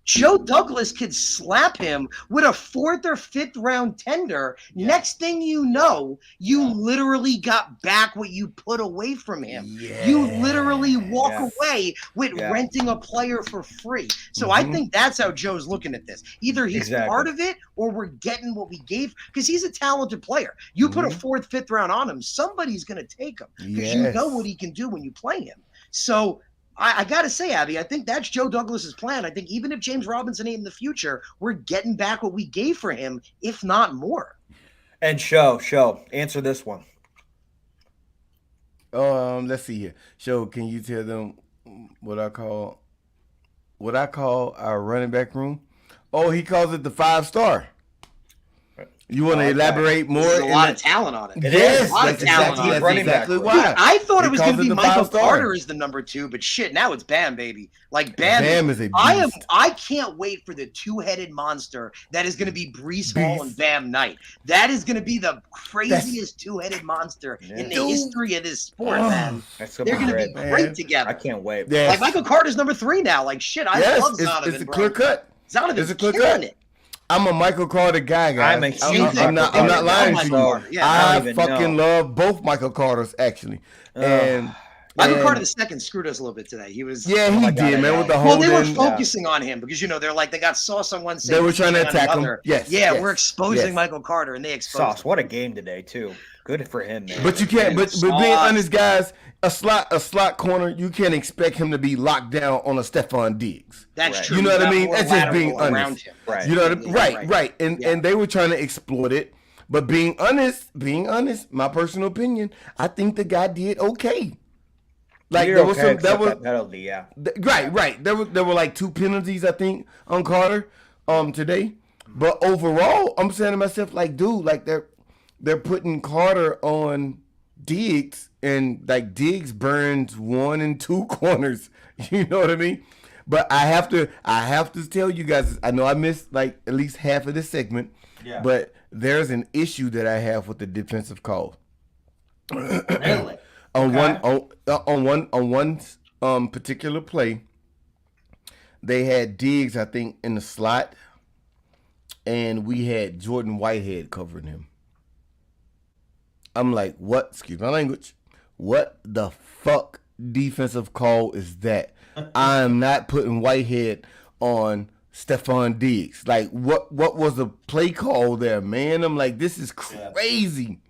Joe Douglas could slap him with a 4th or 5th round tender. Yeah. Next thing you know, you literally got back what you put away from him. You literally walk away with renting a player for free. So I think that's how Joe's looking at this. Either he's part of it or we're getting what we gave because he's a talented player. You put a 4th, 5th round on him, somebody's going to take him because you know what he can do when you play him. So I got to say, Abby, I think that's Joe Douglas's plan. I think even if James Robinson ain't in the future, we're getting back what we gave for him, if not more. And show, answer this one. Let's see here. Show, can you tell them what I call what I call our running back room. Oh, he calls it the 5-star. You want to Okay. elaborate more? There's a in lot that- of talent on it. It Yes, is. A lot of that's talent exactly, on it. that's Running back exactly room. why. I thought He it was calls going to be the Michael 5-star. Carter as the number 2, but shit, now it's Bam, baby. Like Bam is a I beast. can't wait for the two-headed monster that is going to be Brees Hall and Beast. Bam Knight. That is going to be the craziest two-headed monster in the Dude. history of this sport, Oh, man. That's gonna They're be going to great. be man. great I together. can't wait. Yes. Like Michael Carter's number 3 now. Like shit, I Yes, love it's Zonovan, a bro. clear cut. Zonovan's It's a clear killing cut. it. I'm a Michael Carter guy, guys. I'm a huge I'm not Michael Carter lying guy. to Michael you. Carter, yeah. I I don't even fucking know. love both Michael Carters actually. And Michael and- Carter II screwed us a little bit today. He was Yeah, he my God, did, I man. know. With the Well, they were holding. focusing on him because they're like they got Sauce on one side. They were trying to on attack him. another. Yes, Yeah, yes, we're exposing yes. Michael Carter, and they exposed Sauce, him. what a game today too. Good for him, man. But you can't. But being Sauce. honest, guys, a slot corner, you can't expect him to be locked down on a Stephon Diggs. That's Right. true. You know He what I got mean? more That's just being lateral around honest. him. Right. You know what I mean? Yeah, Right. And Yeah. and they were trying to exploit it. But being honest, my personal opinion, I think the guy did okay. Like You're there was okay, some that except was that penalty, yeah. right. There were like 2 penalties I think on Carter today. But overall, I'm saying to myself like, dude, like they're putting Carter on Diggs, and like Diggs burns 1 and 2 corners. You know what I mean? But I have to tell you guys, I know I missed like at least half of this segment, Yeah. but there's an issue that I have with the defensive call. Really? On Okay. one particular play, they had Diggs, I think, in the slot, and we had Jordan Whitehead covering him. I'm like, what? Excuse my language. What the fuck defensive call is that? I am not putting Whitehead on Stephon Diggs. Like, what was the play call there, man? I'm like, this is crazy.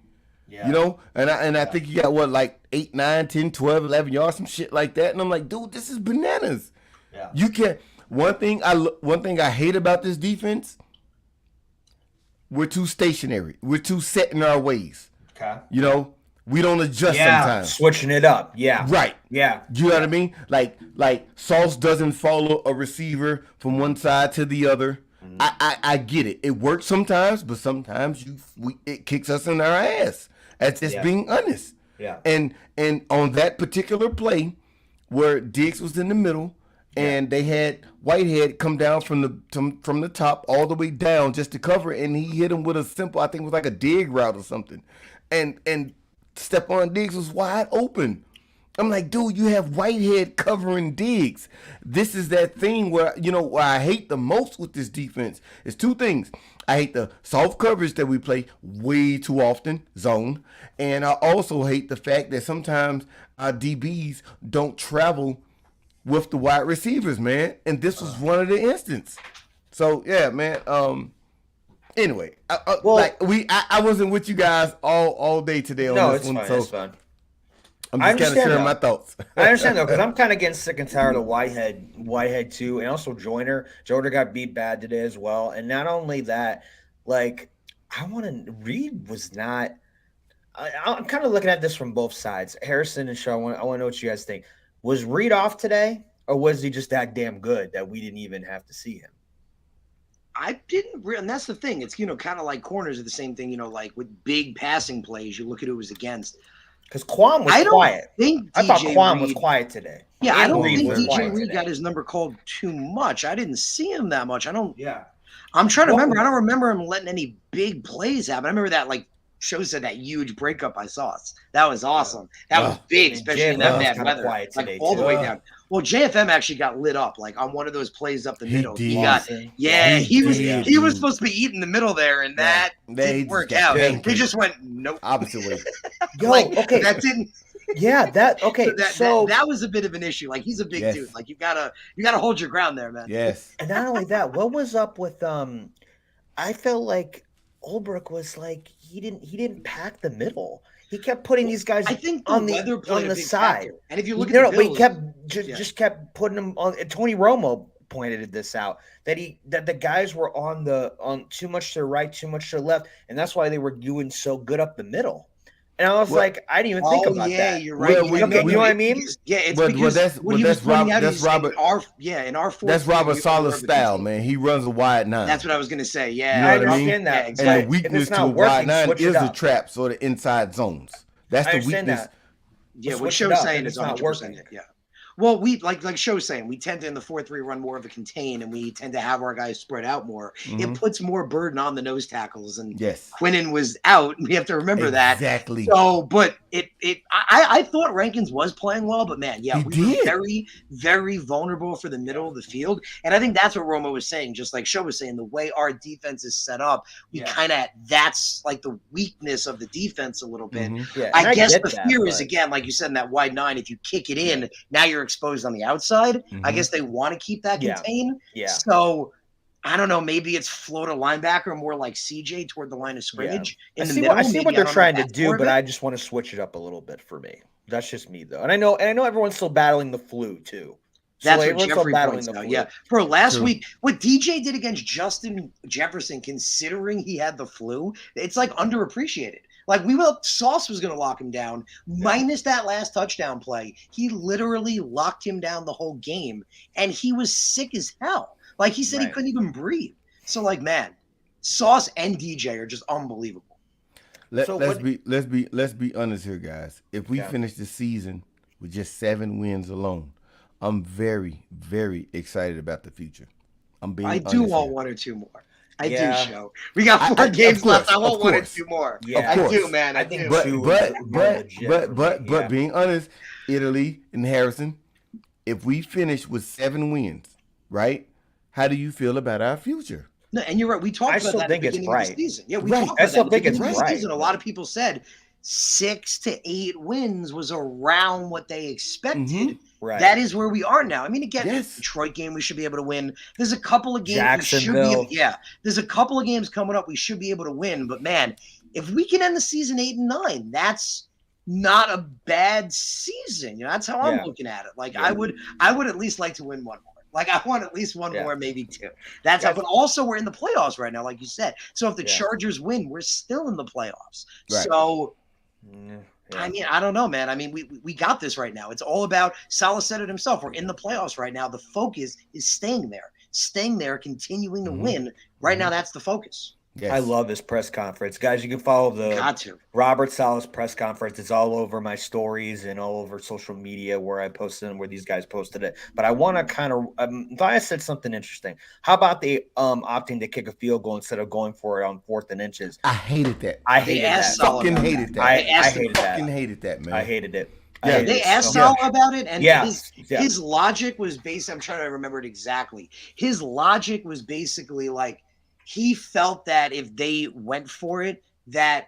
Yeah. You know, and I think you got what, like 8, 9, 10, 12, 11 yards, some shit like that. And I'm like, dude, this is bananas. Yeah. You can't. One thing I hate about this defense, we're too stationary. We're too set in our ways. Okay. You know, we don't adjust Yeah. sometimes. Switching it up. Yeah. Right. Yeah. You know what I mean? Like Sauce doesn't follow a receiver from one side to the other. I get it. It works sometimes, but sometimes it kicks us in our ass. That's just being honest. Yeah. And on that particular play where Diggs was in the middle and they had Whitehead come down from the top all the way down just to cover it, and he hit him with a simple, I think it was like a dig route or something. And Stephon Diggs was wide open. I'm like, dude, you have Whitehead covering Diggs. This is that thing where, what I hate the most with this defense is 2 things. I hate the soft coverage that we play way too often, zone. And I also hate the fact that sometimes our DBs don't travel with the wide receivers, man. And this was one of the instances. So, yeah, man. Anyway, I wasn't with you guys all day today on No, this it's one. fine. So It's fine. I'm I just kind of understand sharing that. my thoughts. I understand though, because I'm kind of getting sick and tired of Whitehead too, and also Joyner. Joyner got beat bad today as well, and not only that, like Reed was not. I'm kind of looking at this from both sides. Harrison and Shaw, I want to know what you guys think. Was Reed off today, or was he just that damn good that we didn't even have to see him? I didn't, and that's the thing. It's kind of like corners are the same thing. Like with big passing plays, you look at who it was against. Because Quan was I don't quiet. think I thought DJ Quan was Reed- quiet today. Yeah, I And don't Reed think was DJ quiet Reed today. got his number called too much. I didn't see him that much. Yeah. I'm trying to Well- remember. I don't remember him letting any big plays happen. I remember that Show said that huge breakup I saw. That was awesome. That was big, And especially in JFM that was bad kinda weather. quiet today, All the too. way down. Well, JFM actually got lit up on one of those plays up the He middle. did. He got he was did. supposed to be eating the middle there, and that He didn't just work got out. pancaked. He just went nope. Opposite way. Yo, okay. That didn't. Yeah, that okay. So that was a bit of an issue. He's a big Yes. dude. You gotta hold your ground there, man. Yes. And not only that, what was up with I felt like Ulbrich was he didn't pack the middle. He kept putting these guys I think on weather played on a the big side. factor. And if you look No, at the but he Bills, kept Yeah. just kept putting them on. Tony Romo pointed this out that the guys were on too much to the right, too much to the left, and that's why they were doing so good up the middle. And I was Well, like, I didn't even think Oh about yeah, that. you're right. Well, we- Okay, you know what I mean? Because, yeah, it's Well, because that's- what he was that's pointing Rob- out that's is Robert- in our fourth. That's Robert Sala's style, man. He runs a wide nine. That's what I was gonna say. Yeah, You know I what I mean? understand that. Yeah, And exactly. the But if weakness it's to a not wide working, nine switch is it the up. traps or the inside zones. That's I the understand weakness. that. Yeah, what Switch it Show's up, saying and is it's not 100% working. it. Yeah. Well, we like Show's saying, we tend to in the 4-3 run more of a contain, and we tend to have our guys spread out more. It Mhm. puts more burden on the nose tackles, and Yes. Quinnen was out. We have to remember that. Exactly. So, but I thought Rankins was playing well, but man, yeah, He we were did. very, very vulnerable for the middle of the field. And I think that's what Romo was saying, just like Show was saying, the way our defense is set up, we Yeah. kind of, that's like the weakness of the defense a little bit. Mhm. Yeah, and I guess get the that, fear is but- again, like you said, in that wide nine. If you kick it in, now you're exposed on the outside. I Mhm. guess they want to keep that Yeah. contained. Yeah. So I don't know. Maybe it's float a linebacker more like CJ toward the line of scrimmage I in the see middle. what, I see Maybe what they're don't know if trying to that's do, more of but it. I just want to switch it up a little bit for me. That's just me though, and I know everyone's still battling the flu too. So That's what everyone's still Jeffrey battling points the out. flu. Yeah, bro. Last True. week, what DJ did against Justin Jefferson, considering he had the flu, it's like underappreciated. Like we thought Sauce was going to lock him down, minus that last touchdown play. He literally locked him down the whole game, and he was sick as hell. Like he said, he Right. couldn't even breathe. So, like, man, Sauce and DJ are just unbelievable. So Let's what- be honest here, guys. If we Yeah. finish the season with just 7 wins alone, I'm very, very excited about the future. I'm being I honest do want here. 1 or 2 more. I Yeah. do, Show. We got I- 4 of games left. course, I want of 1 or course. 2 more. Yeah, I course. do, man. I, I think do. But two but is more but legit but for but me, but yeah. being honest, Italy and Harrison, if we finish with 7 wins, right? How do you feel about our future? No, and you're right. We talked I about still that at think the it's beginning of the bright. season. Yeah, we Right. talked I about still that at the think it's beginning of the bright, season. A but- lot of people said 6 to 8 wins was around what they expected. Mhm. Right. That is where we are now. I mean, again, Yes. Detroit game we should be able to win. There's a couple of games we should be Jacksonville. there's a couple of games coming up we should be able to win. But man, if we can end the season 8-9, that's not a bad season. You know, that's how I'm Yeah. looking at it. Like Yeah. I would at least like to win 1 more. Like I want at least 1 Yeah. more, maybe 2. That's Yeah. how. But also, we're in the playoffs right now, like you said. So if the Yeah. Chargers win, we're still in the playoffs. Right. So Yeah. I mean, I don't know, man. I mean, we got this right now. It's all about. Salah said it himself. We're in the playoffs right now. The focus is staying there, continuing to Mhm. win. Right now, that's the focus. Yes. I love his press conference, guys. You can follow the Got to. Robert Sala's press conference. It's all over my stories and all over social media where I posted them, where these guys posted it. But I want to kind of, Dia said something interesting. How about they opting to kick a field goal instead of going for it on 4th and inches? I hated that. I They hated asked that. Salah Fucking about hated that. I They asked him- hated that. Fucking hated that, man. I hated it. I Yeah. hated They it asked so Salah much. about it, and Yeah. his logic was based. I'm trying to remember it exactly. His logic was basically like he felt that if they went for it, that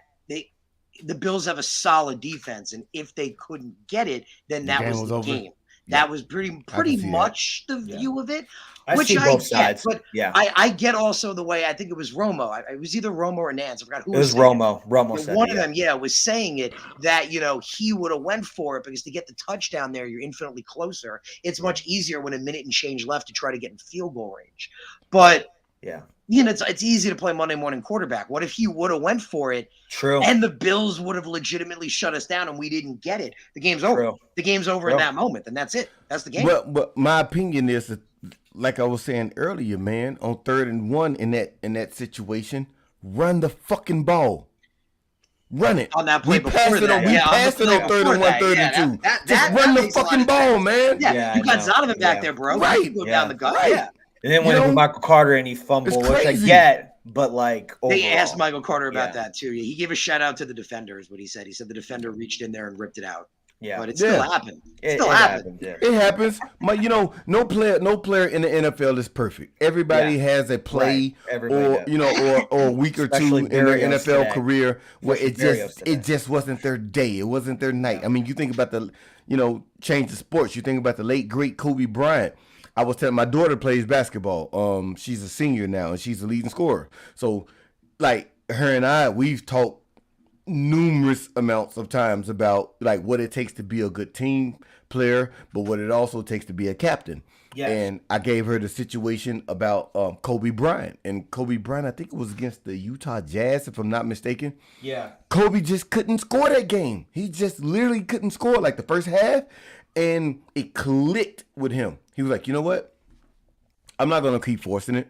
the Bills have a solid defense, and if they couldn't get it, then The that game was was the over. game. Yeah. That was pretty see that. much the Yeah. view of it. I which see I both get, sides. but Yeah. I get also the way I think it was Romo. It was either Romo or Nance. I forgot who It was saying Romo. Romo But said one it, of yeah. them, was saying it that he would have went for it because to get the touchdown there, you're infinitely closer. It's much easier when a minute and change left to try to get in field goal range. But Yeah. it's easy to play Monday morning quarterback. What if he would have went for it True. and the Bills would have legitimately shut us down and we didn't get it? The game's over. True. The game's over in True. that moment, and that's it. That's the game. But my opinion is that, like I was saying earlier, man, on 3rd and 1 in that situation, run the fucking ball. Run it. On that play we before passed it that, on. We yeah, on the passed it play on 3rd before and 1, that, 3rd yeah, and 2. that Just run the makes a lot fucking of ball, sense. man. Yeah, Yeah, you I got know. Zonovan back Yeah. there, bro. Right. You go Yeah. down the gut. Right. Yeah. And then when You it was know, Michael Carter and he fumbled, it's which I crazy. get, but like They overall. asked Michael Carter about Yeah. that too. He gave a shout out to the defender, is what he said. He said the defender reached in there and ripped it out. Yeah. But it still Yeah. happened. It Still happened. yeah. It happens. No player in the NFL is perfect. Everybody has a play Right. Everybody does. or a week or Especially two in their Berrios NFL today. career where Especially Berrios today. it just wasn't their day. It wasn't their night. I mean, you think about the change the sports. You think about the late great Kobe Bryant. I was telling my daughter plays basketball. She's a senior now and she's the leading scorer. So like her and I, we've talked numerous amounts of times about like what it takes to be a good team player, but what it also takes to be a captain. Yes. And I gave her the situation about Kobe Bryant. And Kobe Bryant, I think it was against the Utah Jazz, if I'm not mistaken. Yeah. Kobe just couldn't score that game. He just literally couldn't score like the first half. And it clicked with him. He was like, you know what? I'm not going to keep forcing it.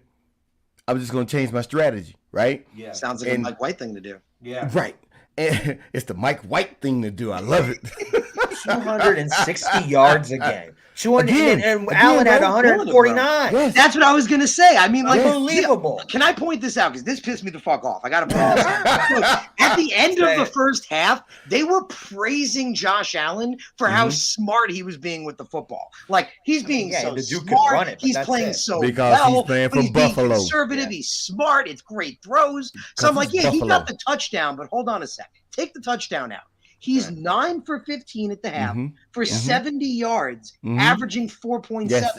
I'm just going to change my strategy, right? Yeah. Sounds like a Mike White thing to do. Yeah. Right. And it's the Mike White thing to do. I love it. 260 yards a game. 200, Again, and Allen had bro. 149. Yes. That's what I was gonna say. I mean, like, Unbelievable. Can I point this out? Because this pissed me the fuck off. I gotta point this out. Look, at the end of the first half, they were praising Josh Allen for how smart he was being with the football. Like, he's being so the dude can smart. run it, but He's that's playing it. so Because well. he's playing but for he's being Buffalo. conservative. Yeah. He's smart. It's great throws. So I'm like, it's yeah, he Buffalo. got the touchdown, but hold on a second. Take the touchdown out. He's 9 for 15 at the half for 70 yards, averaging 4.7. Yes.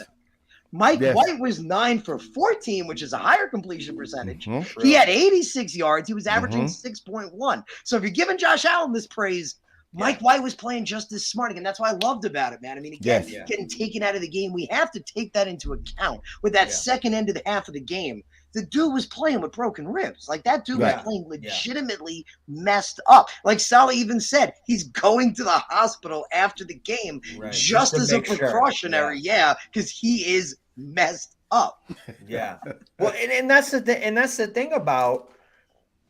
Mike Yes. White was 9 for 14, which is a higher completion percentage. Mhm. He had 86 yards. He was averaging 6.1. So if you're giving Josh Allen this praise, Mike White was playing just as smart. And that's what I loved about it, man. I mean, again, Yes. getting taken out of the game, we have to take that into account. With that second end of the half of the game, the dude was playing with broken ribs. Like, that dude was playing legitimately messed up. Like Saleh even said, he's going to the hospital after the game just to as a make sure. precautionary, because he is messed up. Yeah. Well, and that's the thing. And that's the thing about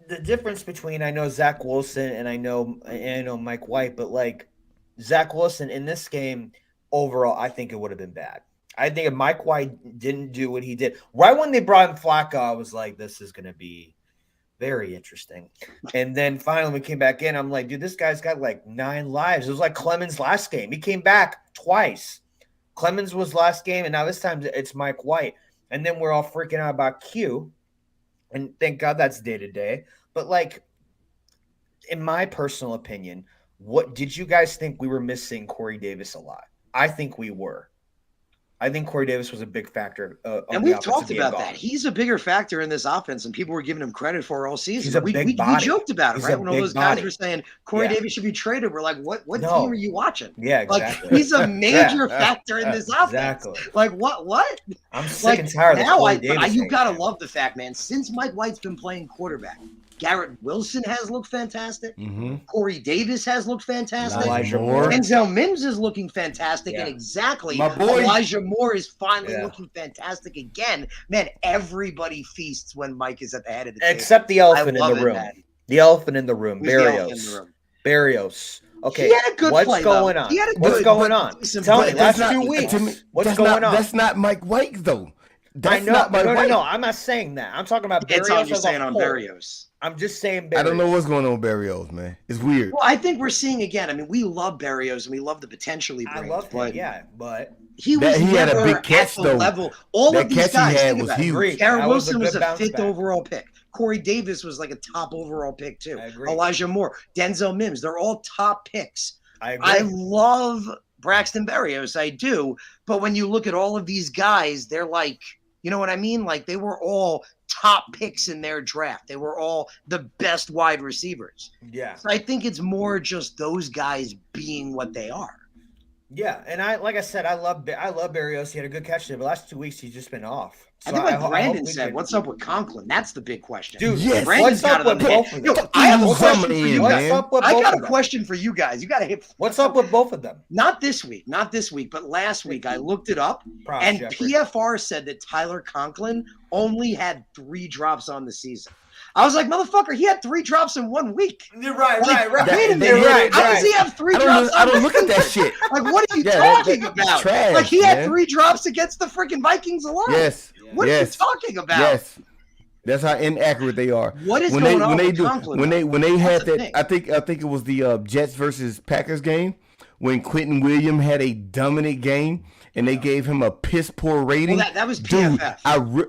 the difference between, I know Zach Wilson and I know Mike White, but like Zach Wilson in this game overall, I think it would have been bad. I think if Mike White didn't do what he did, right when they brought in Flacco, I was like, this is going to be very interesting. And then finally we came back in. I'm like, dude, this guy's got like 9 lives. It was like Clemens last game. He came back twice. Clemens was last game, and now this time it's Mike White. And then we're all freaking out about Q. And thank God that's day to day. But like, in my personal opinion, what did you guys think we were missing Corey Davis a lot? I think we were. I think Corey Davis was a big factor. And we've talked about that. He's a bigger factor in this offense than people were giving him credit for all season. He's a big body. We joked about it, He's right? a When all big those guys body. were saying Corey Davis should be traded, we're like, what team are you watching? Yeah, exactly. Like, he's a major factor in this offense. Exactly. Like, what? I'm sick and tired of now Corey Davis. you got to love the fact, man, since Mike White's been playing quarterback, Garrett Wilson has looked fantastic. Corey Davis has looked fantastic. Elijah Moore. Denzel Mims is looking fantastic. Yeah. And exactly, My boy. Elijah Moore is finally looking fantastic again. Man, everybody feasts when Mike is at the head of the table. Except the elephant in love the it, room. man. The elephant in the room. Who's the elephant in the Barrios. room? Barrios. Okay. He had a good what's play, going though. on? He had a What's good- going but- on? listen, Tell but me, that's last not- 2 weeks. To me, What's that's going not, on? That's not Mike White, though. That's I know. not Mike White. No. I'm not saying that. I'm talking about Barrios. It's all you're as a saying on whole. Barrios. I'm just saying I Barrios. don't know what's going on with Barrios, man. It's weird. Well, I think we're seeing again. I mean, we love Barrios and we love the potential he I brings. love but him, but he was He had a never big catch, at the though. level. All That of these catch he guys, had think was about it. huge. Agreed. Garrett That was a Wilson was good a bounce 5th back. overall pick. Corey Davis was like a top overall pick too. I agree. Elijah Moore, Denzel Mims, they're all top picks. I agree. I love Braxton Berrios, I do. But when you look at all of these guys, they're like, you know what I mean? Like, they were all top picks in their draft. They were all the best wide receivers. Yeah. So I think it's more just those guys being what they are. Yeah, and like I said, I love Barrios. He had a good catch today, but last 2 weeks he's just been off. I think like hope Brandon we said, can- what's up with Conklin? That's the big question. Dude, Yes. Brandon's what's got up it on with the both head. of Yo, them? I have a What's question up, for you man? What's guys. up with I both got of a them? question for you guys. You got to hit. What's up with both of them? Not this week, but last week I looked it up, Props, and Jeffrey. PFR said that Tyler Conklin only had 3 drops on the season. I was like, motherfucker, he had 3 drops in 1 week. You're right, Like, right. Wait a You're minute. right, How right. does he have 3 I drops don't, I on don't the look at that season? shit. Like, what are you Yeah, talking that's about? trash, Like, he had man. 3 drops against the freaking Vikings alone. Yes. What yes. are you talking about? Yes. That's how inaccurate they are. What is when going they, on when they with do Conklin, when they though? when they That's had the that thing. I think it was the Jets versus Packers game when Quentin Williams had a dominant game and they gave him a piss poor rating. Well, that was Dude, PFF.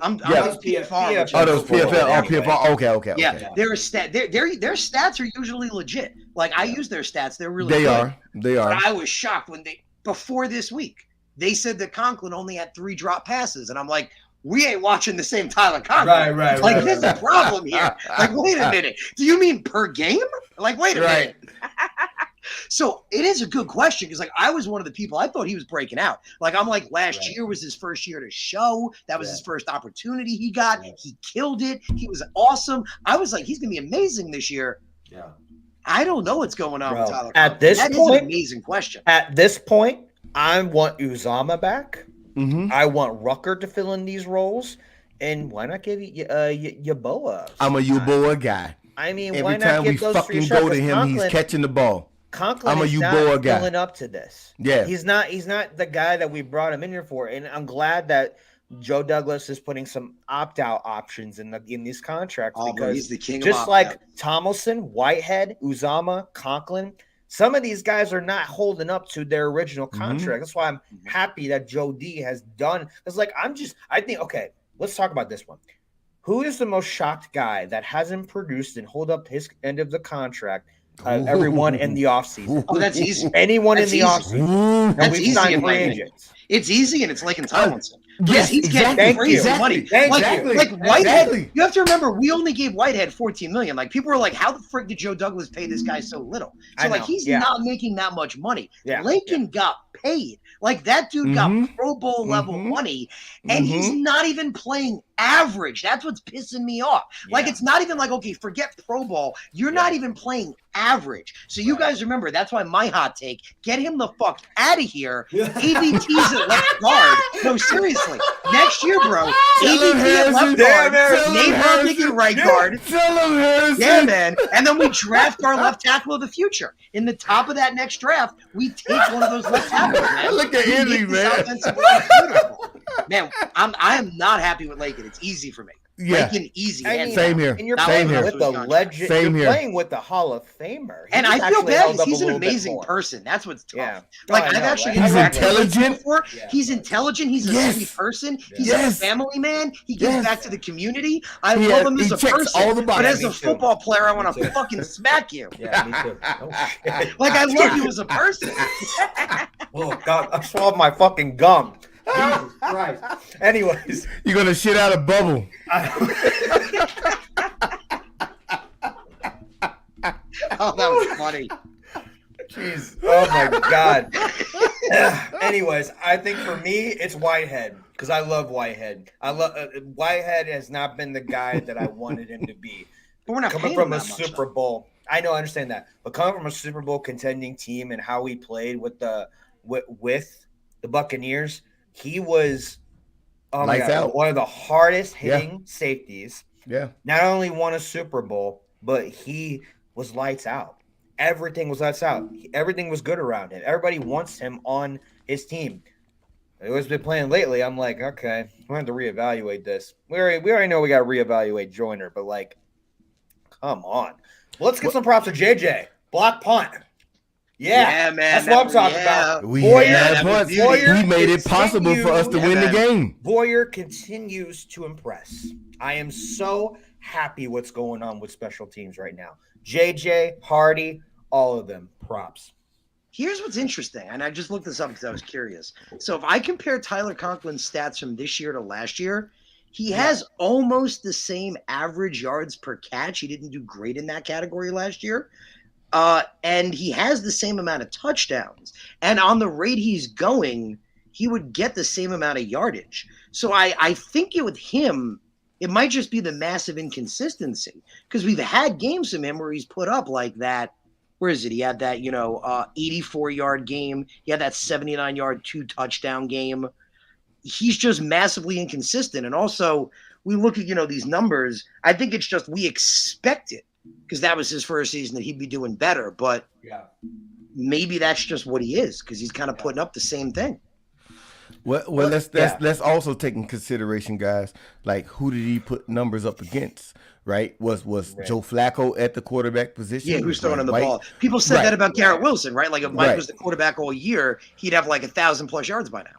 I'm that was PFR. which Oh, is those football PFL. Oh, anyway. PFL. Okay. Yeah, okay. their stats are usually legit. Like, I use their stats; they're really They good. are. They are. But I was shocked when before this week they said that Conklin only had 3 drop passes, and I'm like, we ain't watching the same Tyler Conklin. Right. Like, there's a problem here. Like, wait a minute. Do you mean per game? Like, wait a Right. minute. So it is a good question because, like, I was one of the people I thought he was breaking out. Like, I'm like, last Right. year was his first year to show. That was Yeah. his first opportunity he got. Yeah. He killed it. He was awesome. I was like, he's gonna be amazing this year. Yeah. I don't know what's going on with Bro, Tyler. at Conklin. this That is point- an amazing question. At this point, I want Uzama back. Mm-hmm. I want Rucker to fill in these roles. And why not give Yaboa? I'm a Uboa guy. I mean, Every why not time we give those three fucking shots? go to 'Cause him, he's Conklin- catching the ball. Conklin I'm a is Uboa not guy. filling up to this. Yeah. He's not the guy that we brought him in here for. And I'm glad that Joe Douglas is putting some opt-out options in these contracts Oh, bro, because he's the king of just opt-out. like Tomlinson, Whitehead, Uzama, Conklin, some of these guys are not holding up to their original contract. That's why I'm happy that Joe D has done. It's like I think, okay, let's talk about this one. Who is the most shocked guy that hasn't produced and hold up his end of the contract? Everyone in the offseason. Oh, that's easy. Anyone That's in the easy. offseason. Ooh. And That's we've easy signed in free my opinion. agents. It's easy, and it's like in Tomlinson. Yes, He's getting exactly. crazy Exactly. money. Thank like, you. like Whitehead, Exactly. you have to remember, we only gave Whitehead $14 million. Like, people were like, "How the frick did Joe Douglas pay this guy so little?" So, I like, know. he's Yeah. not making that much money. Yeah. Lincoln got paid. Like, that dude Mhm. got Pro Bowl level Mhm. money, and he's not even playing average. That's what's pissing me off. Like, Yeah. it's not even like, okay, forget Pro Bowl. You're not even playing average. So you guys remember, that's why my hot take: get him the fuck out of here. ABT's at left guard. No, seriously. Next year, bro. ABT at left guard. Nate Hardig at right guard. Tell him, Harrison. Yeah, man. And then we draft our left tackle of the future. In the top of that next draft, we take one of those left tackles, man. Look at We Indy, make this man. offensive line beautiful. Man, I am not happy with Lakin. It's easy for me. Yeah. Lakin, easy. I hands mean, Same down. here. And you're Not playing Same with here. the legend. Same You're here. playing with the Hall of Famer. And He's I feel actually bad held because up a he's an little bit amazing more. person. That's what's tough. Yeah. Like, Oh, I I've know, actually right? He's interacted with him intelligent. before. Yeah. He's intelligent. He's a Yes. sweet person. He's Yes. a family man. He gives Yes. back to the community. I He love has- him as he a checks person. all the But as boxes. a Me too. football player, I want Me to too. fucking smack you. Yeah, me too. Oh, shit. Like, I love you as a person. Oh God, I swallowed my fucking gum. Jesus Christ. Anyways, You're gonna shit out a bubble. Oh, that was funny. jeez. Oh my God. Anyways, I think for me it's Whitehead because I love Whitehead. I love Whitehead has not been the guy that I wanted him to be. But we're not Coming paying from him a that much, Super Bowl, I know, I understand that, but coming from a Super Bowl contending team and how he played with the Buccaneers, he was my Lights God, out. one of the hardest Yeah. hitting safeties. Yeah. Not only won a Super Bowl, but he was lights out. Everything was lights out. Everything was good around him. Everybody wants him on his team. Who's been playing lately? I'm like, okay, we have to reevaluate this. We already know we got to reevaluate Joyner, but like, come on. Let's get some props to JJ. Block punt. Yeah, man. that's what I'm talking about. We Boyer- had that nine was points. beauty. We made it possible for us to Yeah, win the man. game. Boyer continues to impress. I am so happy what's going on with special teams right now. JJ, Hardy, all of them. Props. Here's what's interesting, and I just looked this up because I was curious. So if I compare Tyler Conklin's stats from this year to last year, he has almost the same average yards per catch. He didn't do great in that category last year. And he has the same amount of touchdowns. And on the rate he's going, he would get the same amount of yardage. So I think with him, it might just be the massive inconsistency because we've had games from him where he's put up like that. Where is it? He had that, 84-yard game. He had that 79-yard 2-touchdown game. He's just massively inconsistent. And also, we look at, these numbers. I think it's just we expect it because that was his first season that he'd be doing better. But maybe that's just what he is because he's kind of putting up the same thing. Well, let's also take in consideration, guys. Like, who did he put numbers up against? Right? Was Joe Flacco at the quarterback position? Yeah, who's throwing Mike him the White? ball? People said Right. that about Garrett Wilson, right? Like if Mike Right. was the quarterback all year, he'd have like 1,000+ yards by now.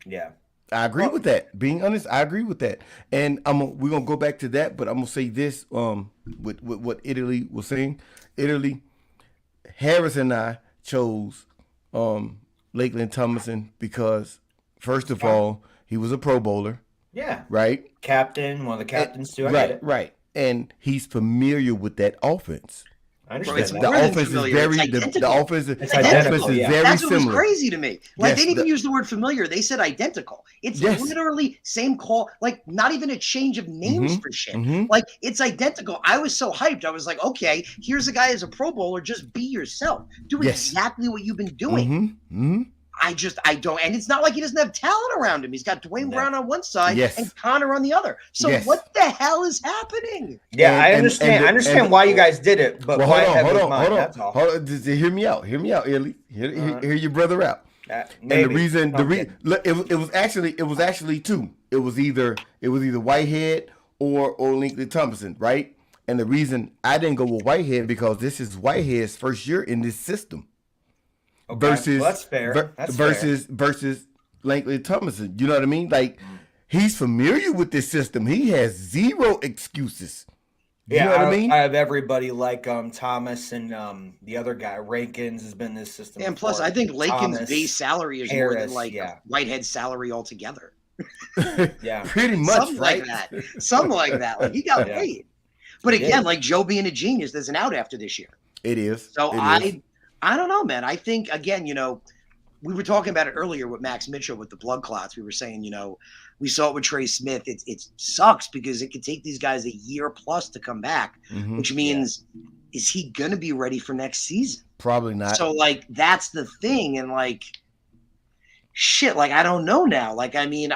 Yeah. I agree with that. Being honest, I agree with that. And we're gonna go back to that, but I'm gonna say this with what Italy was saying. Italy, Harris and I chose Lakeland Tomlinson because first of all, he was a Pro Bowler, Yeah. right? Captain, one of the captains too. I get it. Right. And he's familiar with that offense. I Bro, understand it's that. The more than offense is familiar. very It's the identical. offense is It's the identical, offense is yeah. very That's what was similar. crazy to me. Like Yes, they didn't even use the word familiar. They said identical. It's Yes. literally same call, like not even a change of names for shit. Mhm. Like it's identical. I was so hyped. I was like, okay, here's a guy as a Pro Bowler. Just be yourself. Do Yes. exactly what you've been doing. Mm-hmm. I don't, and it's not like he doesn't have talent around him. He's got Dwayne No. Brown on one side Yes. and Connor on the other. So Yes. what the hell is happening? Yeah, And- I and- understand. and the- I understand and the- why you guys did it, but Well, my hold head was on, mine. That's all. hold on. Just hear me out, Illy. Hear your brother out. Maybe. And the reason, Okay. it was actually two. It was either Whitehead or Lincoln Thompson, right? And the reason I didn't go with Whitehead because this is Whitehead's first year in this system. Okay. Versus Well, that's fair. That's fair. versus Langley Thomason. You know what I mean? Like he's familiar with this system. He has zero excuses. You Yeah, know what I mean? I have everybody like Thomas and the other guy Rankins has been in this system. And plus, before. I think Lakin's Thomas, base salary is more than Harris, like yeah. Whitehead's salary altogether. Yeah. Pretty much, Something right? like that. Something like that. Like he got Yeah. paid. But He again, did. like Joe being a genius, there's an out after this year. It is. So It is. I don't know, man. I think again, we were talking about it earlier with Max Mitchell with the blood clots. We were saying, we saw it with Trey Smith. It sucks because it could take these guys a year plus to come back, Mhm. which means is he gonna be ready for next season? Probably not. So like that's the thing, and like shit, like I don't know now. Like I mean,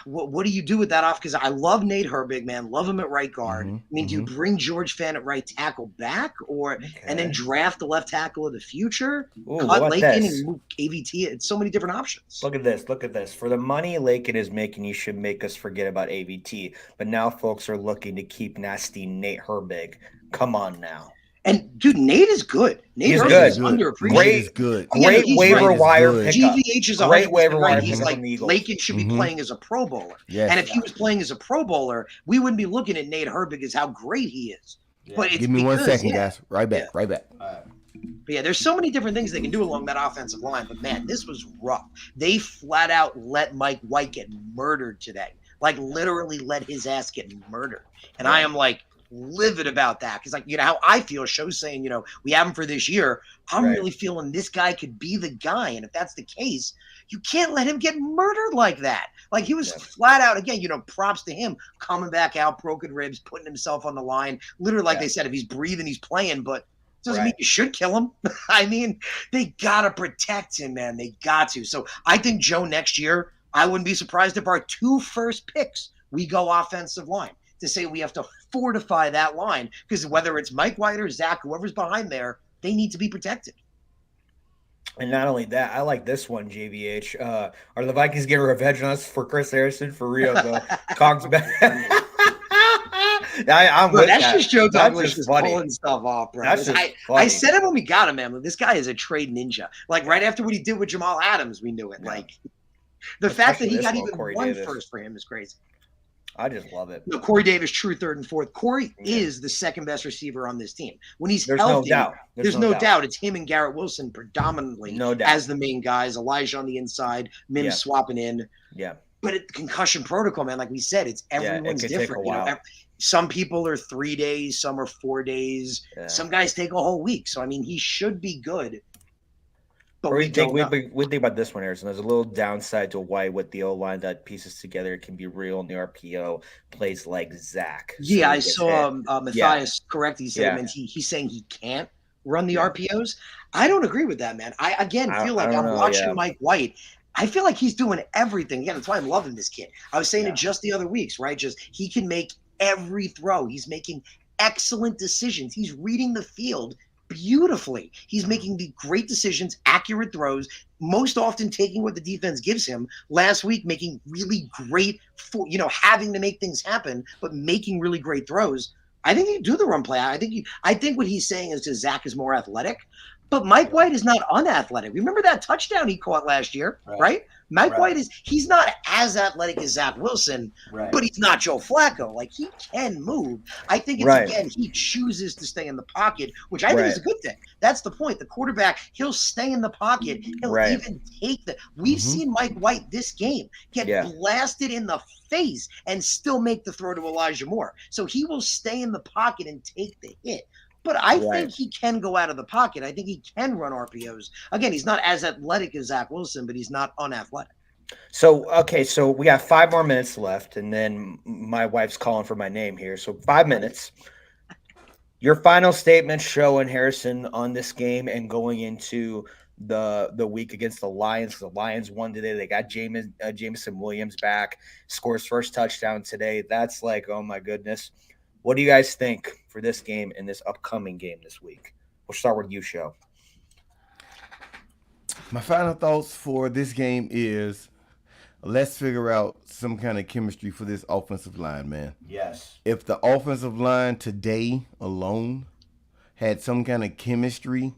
what do you do with that off? Because I love Nate Herbig, man, love him at right guard. Mhm, I mean, do you bring George Fant at right tackle back, or and then Okay. draft the left tackle of the future? Ooh, Cut what about Lakin this? and move AVT. It's so many different options. Look at this. Look at this. For the money Lakin is making, you should make us forget about AVT. But now folks are looking to keep nasty Nate Herbig. Come on now. And dude, Nate is good. Nate He's Herbig good. is underappreciated. Great- is good. Yeah, Great he's waiver right. wire Good. pickup. GVH is a Great waiver wire He's pickup like from the Eagles. Lakin should be Mhm. playing as a Pro Bowler. Yes. And if he was playing as a Pro Bowler, we wouldn't be looking at Nate Herbig as how great he is. But it's Give me one because, second, yeah. guys. Right back. Yeah. Right back. But yeah, there's so many different things they can do along that offensive line. But man, this was rough. They flat out let Mike White get murdered today. Like literally let his ass get murdered. And I am like livid about that. Because like, how I feel, Show's saying, we have him for this year. I'm Right. really feeling this guy could be the guy. And if that's the case, you can't let him get murdered like that. Like he was Yeah. flat out, again, props to him coming back out, broken ribs, putting himself on the line. Literally, like Yeah. they said, if he's breathing, he's playing, but doesn't mean Right. you should kill him. I mean, they got to protect him, man. They got to. So I think Joe next year, I wouldn't be surprised if our 2 first picks, we go offensive line to say we have to fortify that line because whether it's Mike White or Zach, whoever's behind there, they need to be protected. And not only that, I like this one, JVH. Are the Vikings getting revenge on us for Chris Harrison? For real, though. Cogs back. I'm Bro, with that's that. just Joe That's Douglas just just funny. pulling stuff off, bro. That's just I funny. said it when we got him, man. This guy is a trade ninja. Like right after what he did with Jamal Adams, we knew it. Yeah. Like the fact that Especially he this got one, even Corey one Davis. first for him is crazy. I just love it. No, Corey Davis, true third and fourth. Corey Yeah. is the second best receiver on this team. When he's There's healthy, no doubt. there's no doubt it's him and Garrett Wilson predominantly No doubt. as the main guys. Elijah on the inside, Mims Yeah. swapping in. Yeah. But concussion protocol, man, like we said, it's it everyone's could take a different. while. Some people are 3 days, some are 4 days, Yeah. some guys take a whole week. So I mean, he should be good. But What do we you think? don't know. We think about this one, Harrison. There's a little downside to White with the O line that pieces together. It can be real in the RPO. Plays like Zach. So Yeah, he I gets saw hit. Matthias correct. He said Yeah. it means he's saying he can't run the Yeah. RPOs. I don't agree with that, man. I again I feel like don't I'm know, watching yeah. Mike White. I feel like he's doing everything. Again, that's why I'm loving this kid. I was saying Yeah. it just the other weeks, right? Just he can make every throw. He's making excellent decisions. He's reading the field beautifully. He's making the great decisions, accurate throws, most often taking what the defense gives him. Last week, making really great, having to make things happen, but making really great throws. I think he can do the run play. I think what he's saying is just Zach is more athletic, but Mike White is not unathletic. Remember that touchdown he caught last year, right? Mike Right. White he's not as athletic as Zach Wilson, Right. but he's not Joe Flacco. Like he can move. I think it's Right. again he chooses to stay in the pocket, which I think is a good thing. That's the point. The quarterback, he'll stay in the pocket. He'll Right. even take the. We've Mhm. seen Mike White this game get Yeah. blasted in the face and still make the throw to Elijah Moore. So he will stay in the pocket and take the hit. But I Right. think he can go out of the pocket. I think he can run RPOs. Again, he's not as athletic as Zach Wilson, but he's not unathletic. So, okay, so we got 5 more minutes left, and then my wife's calling for my name here. So, 5 minutes. Your final statement showing Harrison on this game and going into the week against the Lions. The Lions won today. They got Jameson Williams back, scores first touchdown today. That's like, oh my goodness. What do you guys think for this game and this upcoming game this week? We'll start with you, Show. My final thoughts for this game is let's figure out some kind of chemistry for this offensive line, man. Yes. If the offensive line today alone had some kind of chemistry,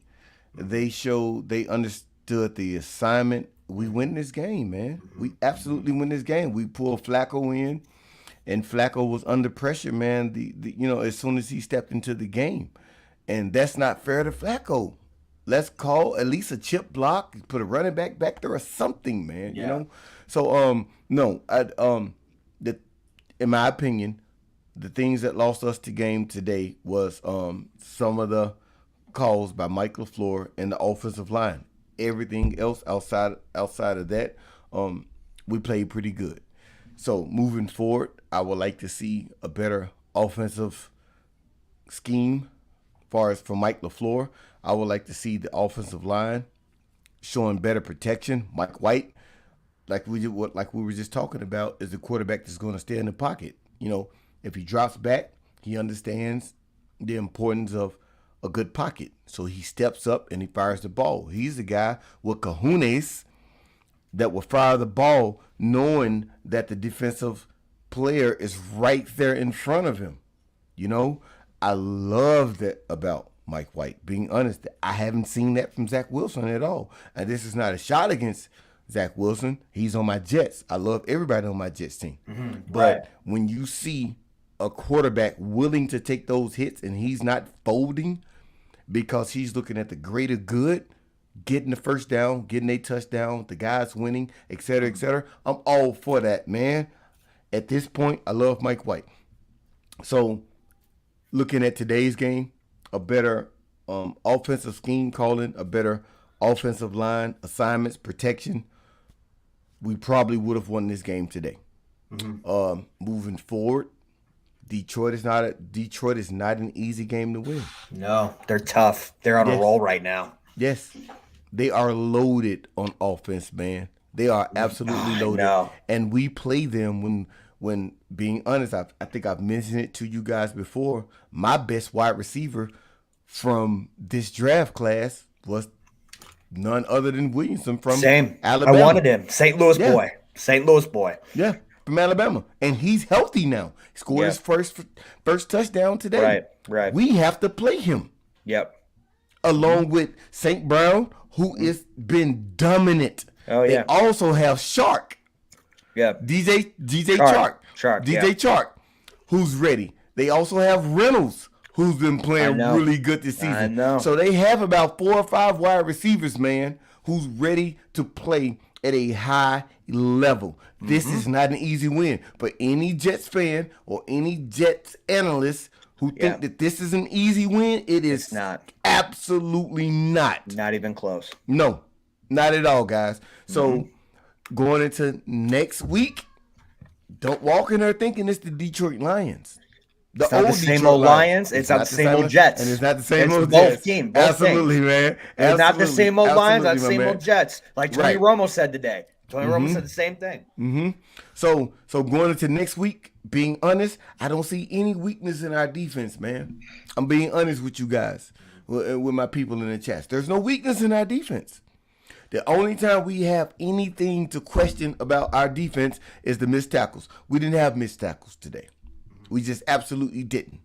they showed they understood the assignment, we win this game, man. We absolutely win this game. We pulled Flacco in, and Flacco was under pressure, man. As soon as he stepped into the game, and that's not fair to Flacco. Let's call at least a chip block, put a running back there or something, man. Yeah. You know. So no, in my opinion, the things that lost us the game today was some of the calls by Mike LaFleur and the offensive line. Everything else outside of that, we played pretty good. So moving forward, I would like to see a better offensive scheme. As far as for Mike LaFleur, I would like to see the offensive line showing better protection. Mike White, like we were just talking about, is the quarterback that's going to stay in the pocket. You know, if he drops back, he understands the importance of a good pocket. So he steps up and he fires the ball. He's the guy with cojones that will fire the ball knowing that the defensive player is right there in front of him. You know, I love that about Mike White. Being honest, I haven't seen that from Zach Wilson at all. And this is not a shot against Zach Wilson. He's on my Jets. I love everybody on my Jets team. But when you see a quarterback willing to take those hits and he's not folding because he's looking at the greater good, getting the first down, getting a touchdown, the guys winning, et cetera, I'm all for that, man. At this point, I love Mike White. So looking at today's game, a better offensive scheme calling, a better offensive line, assignments, protection, we probably would have won this game today. Moving forward, Detroit is not an easy game to win. No, they're tough. They're on a roll right now. Yes, they are loaded on offense, man. They are absolutely loaded, know. and we play them when being honest. I think I've mentioned it to you guys before. My best wide receiver from this draft class was none other than Williamson from Alabama. I wanted him. St. Louis boy. St. Louis boy. Yeah, from Alabama, and he's healthy now. He scored his first touchdown today. Right. We have to play him. Yep. Along with St. Brown, who has been dominant. Oh, yeah. They also have Shark. Yeah. DJ Chark. DJ Chark, who's ready. They also have Reynolds, who's been playing really good this season. I know. So they have about 4 or 5 wide receivers, man, who's ready to play at a high level. This is not an easy win. But any Jets fan or any Jets analyst who think that this is an easy win, it's not. Absolutely not. Not even close. No, not at all, guys. So going into next week, don't walk in there thinking it's the Detroit Lions. It's not the same old Lions. It's not the same old Jets. And it's not the same old both Jets. Team. Absolutely, man. It's not the same old Lions. Not the Absolutely, same my old man. Jets. Like Tony Romo said today. Tony Romo said the same thing. So going into next week, being honest, I don't see any weakness in our defense, man. I'm being honest with you guys, with my people in the chat. There's no weakness in our defense. The only time we have anything to question about our defense is the missed tackles. We didn't have missed tackles today. We just absolutely didn't.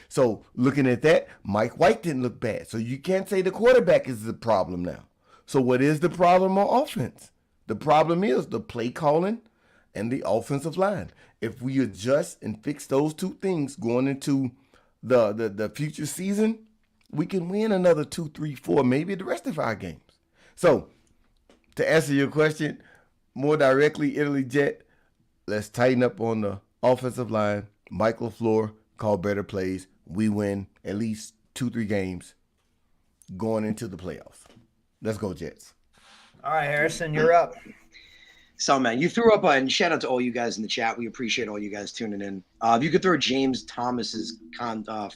So looking at that, Mike White didn't look bad. So you can't say the quarterback is the problem now. So what is the problem on offense? The problem is the play calling and the offensive line. If we adjust and fix those two things going into the future season, we can win another 2, 3, 4, maybe the rest of our games. So to answer your question more directly, Italy Jet, let's tighten up on the offensive line. Mike LaFleur, call better plays. We win at least 2-3 games going into the playoffs. Let's go, Jets. All right, Harrison, you're up. So, man, you threw up and shout out to all you guys in the chat. We appreciate all you guys tuning in. If you could throw James Thomas's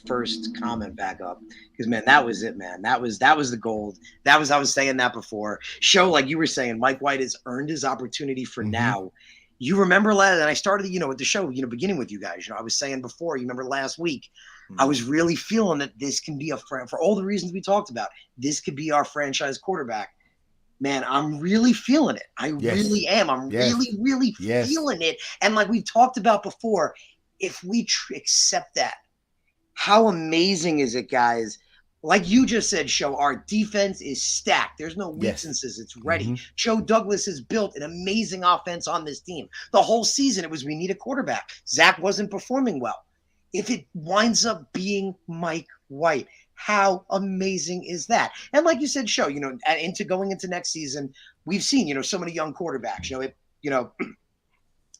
first comment back up, because man, that was it, man. That was the gold. I was saying that before. Show, like you were saying, Mike White has earned his opportunity for now. You remember last, and I started, with the show, beginning with you guys. I was saying before, you remember last week, I was really feeling that this can be for all the reasons we talked about. This could be our franchise quarterback. Man, I'm really feeling it. I really am. I'm really feeling it. And like we've talked about before, if we accept that, how amazing is it, guys? Like you just said, Show, our defense is stacked. There's no weaknesses. It's ready. Joe Douglas has built an amazing offense on this team. The whole season, it was we need a quarterback. Zach wasn't performing well. If it winds up being Mike White, how amazing is that? And like you said, Show, going into next season, we've seen, so many young quarterbacks.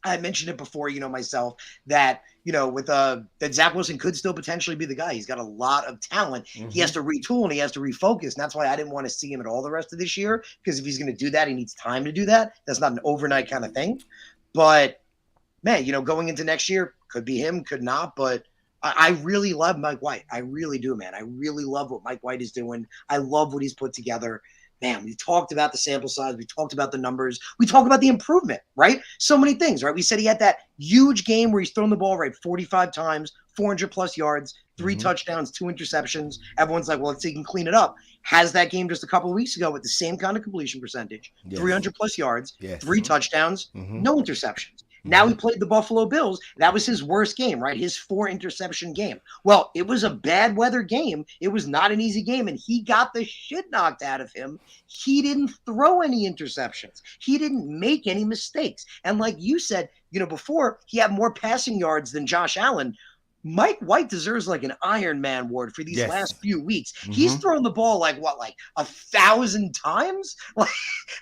I mentioned it before, myself, that, with that Zach Wilson could still potentially be the guy. He's got a lot of talent. He has to retool and he has to refocus. And that's why I didn't want to see him at all the rest of this year, because if he's going to do that, he needs time to do that. That's not an overnight kind of thing. But, man, going into next year, could be him, could not. But I really love Mike White. I really do, man. I really love what Mike White is doing. I love what he's put together. Man, we talked about the sample size. We talked about the numbers. We talked about the improvement, right? So many things, right? We said he had that huge game where he's thrown the ball, right, 45 times, 400-plus yards, 3 touchdowns, 2 interceptions. Everyone's like, well, let's see if he can clean it up. Has that game just a couple of weeks ago with the same kind of completion percentage, 300-plus yards, 3 touchdowns, no interceptions. Now he played the Buffalo Bills. That was his worst game, right? His 4-interception game. Well, it was a bad weather game. It was not an easy game, and he got the shit knocked out of him. He didn't throw any interceptions. He didn't make any mistakes. And like you said, before, he had more passing yards than Josh Allen. Mike White deserves like an Iron Man award for these last few weeks. He's thrown the ball like 1,000 times?